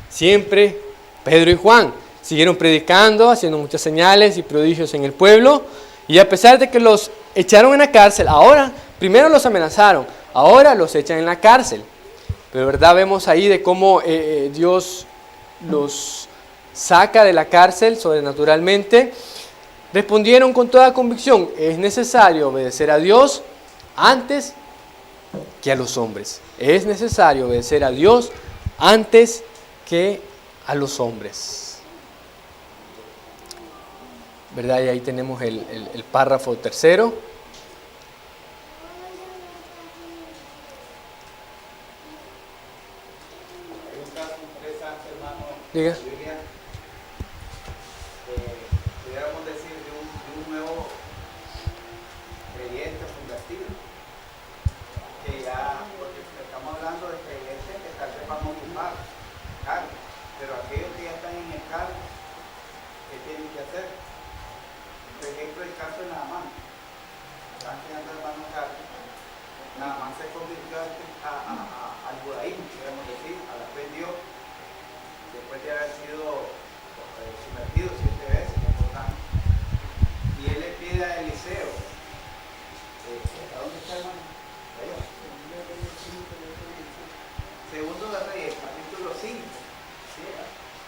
siempre Pedro y Juan siguieron predicando, haciendo muchas señales y prodigios en el pueblo. Y a pesar de que los echaron en la cárcel, ahora, primero los amenazaron, ahora los echan en la cárcel. Pero verdad, vemos ahí de cómo Dios los saca de la cárcel sobrenaturalmente. Respondieron con toda convicción: es necesario obedecer a Dios antes que a los hombres. Es necesario obedecer a Dios antes que a los hombres. ¿Verdad? Y ahí tenemos el párrafo tercero. Hay un caso interesante, hermano, Diga. en la Biblia, pudiéramos decir de un nuevo creyente convertido, que ya, porque estamos hablando de creyentes que tal vez vamos a ocupar cargo, pero aquellos que ya están en el cargo, ¿qué tienen que hacer? Por ejemplo, el caso de Naamán. Están quedando hermanos cargos. Naamán se convirtió al judaísmo, podríamos decir, a la fe en Dios, después de haber sido sumergido 7 veces en el Jordán. Y él le pide a Eliseo, ¿a dónde está, hermano? Allá. Segundo de Reyes, capítulo 5, ¿sí?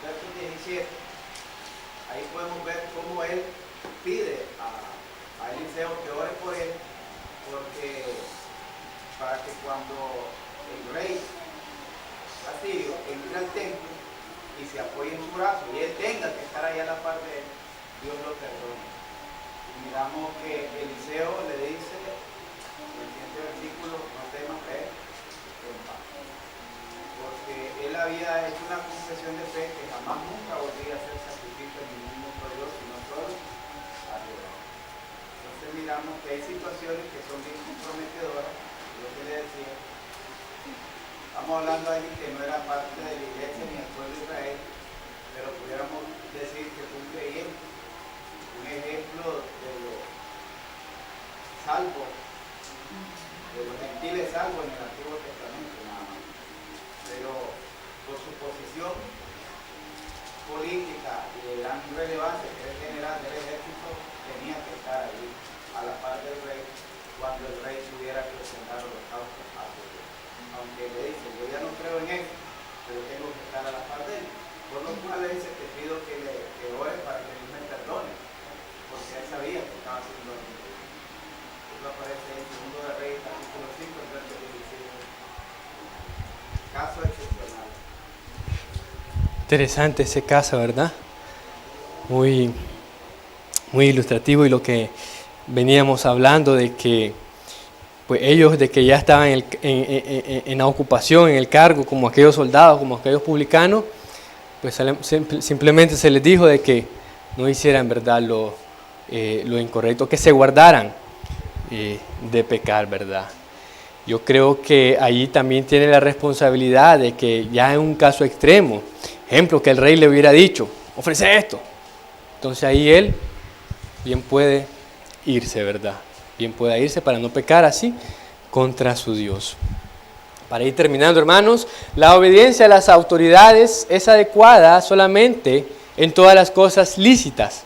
Verso 17. Ahí podemos ver cómo él pide a Eliseo que ore por él, porque para que cuando el rey asirio entre al templo y se apoye en su brazo y él tenga que estar allá a la par de él, Dios lo perdone. Y miramos que Eliseo le dice en el siguiente versículo: no temas, fe en paz. Porque él había hecho una confesión de fe que jamás nunca volvería a hacer sacrificio en ningún otro Dios, sino solo a Jehová. Entonces miramos que hay situaciones que son bien comprometedoras. Lo que le decía, estamos hablando de alguien que no era parte de la iglesia ni del pueblo de Israel, pero pudiéramos decir que fue un creyente, un ejemplo de los salvos, de los gentiles salvos en el Antiguo Testamento, nada más. Pero por su posición política y de gran relevancia, que es el general del ejército, tenía que estar allí a la par del rey cuando el rey tuviera que presentar los holocaustos a su Dios. Aunque le dice, yo ya no creo en eso, pero tengo que estar a la par de él. Por lo cual le dice, te pido que ore para que Dios me perdone, porque él sabía que estaba haciendo algo. Eso aparece en 2 de Reyes, capítulo 5, verso 17. Caso excepcional. Interesante ese caso, ¿verdad? Muy ilustrativo, y lo que veníamos hablando de que pues ellos de que ya estaban en la ocupación, en el cargo, como aquellos soldados, como aquellos publicanos, pues simplemente se les dijo de que no hicieran, ¿verdad?, lo incorrecto, que se guardaran de pecar, ¿verdad? Yo creo que allí también tiene la responsabilidad de que ya en un caso extremo, ejemplo, que el rey le hubiera dicho, ofrece esto, entonces ahí él bien puede irse, ¿verdad? Bien puede irse para no pecar así contra su Dios. Para ir terminando, hermanos, la obediencia a las autoridades es adecuada solamente en todas las cosas lícitas.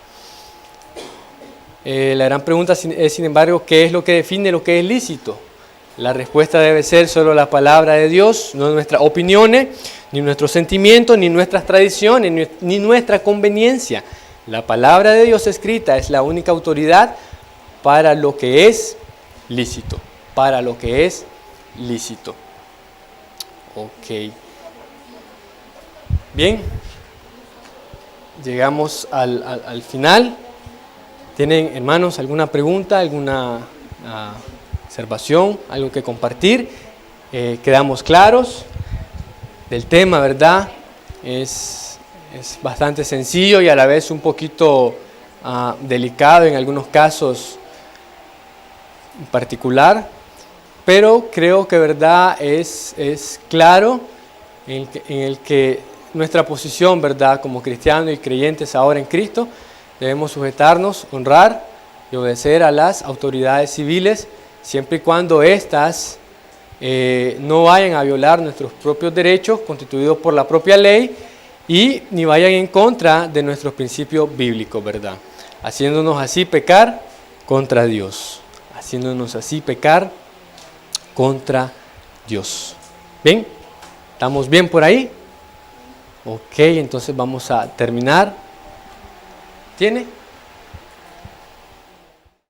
La gran pregunta es, sin embargo, ¿qué es lo que define lo que es lícito? La respuesta debe ser solo la palabra de Dios, no nuestras opiniones, ni nuestros sentimientos, ni nuestras tradiciones, ni nuestra conveniencia. La palabra de Dios escrita es la única autoridad para lo que es lícito, para lo que es lícito. Ok. Bien, llegamos al final. ¿Tienen, hermanos, alguna pregunta, alguna observación, algo que compartir? Quedamos claros del tema, ¿verdad? Es bastante sencillo y a la vez un poquito delicado en algunos casos en particular, pero creo que, ¿verdad?, es claro en el que nuestra posición, ¿verdad?, como cristianos y creyentes ahora en Cristo, debemos sujetarnos, honrar y obedecer a las autoridades civiles, siempre y cuando éstas no vayan a violar nuestros propios derechos constituidos por la propia ley y ni vayan en contra de nuestros principios bíblicos, ¿verdad? Haciéndonos así pecar contra Dios. Haciéndonos así pecar contra Dios. ¿Bien? ¿Estamos bien por ahí? Ok, entonces vamos a terminar. ¿Tiene?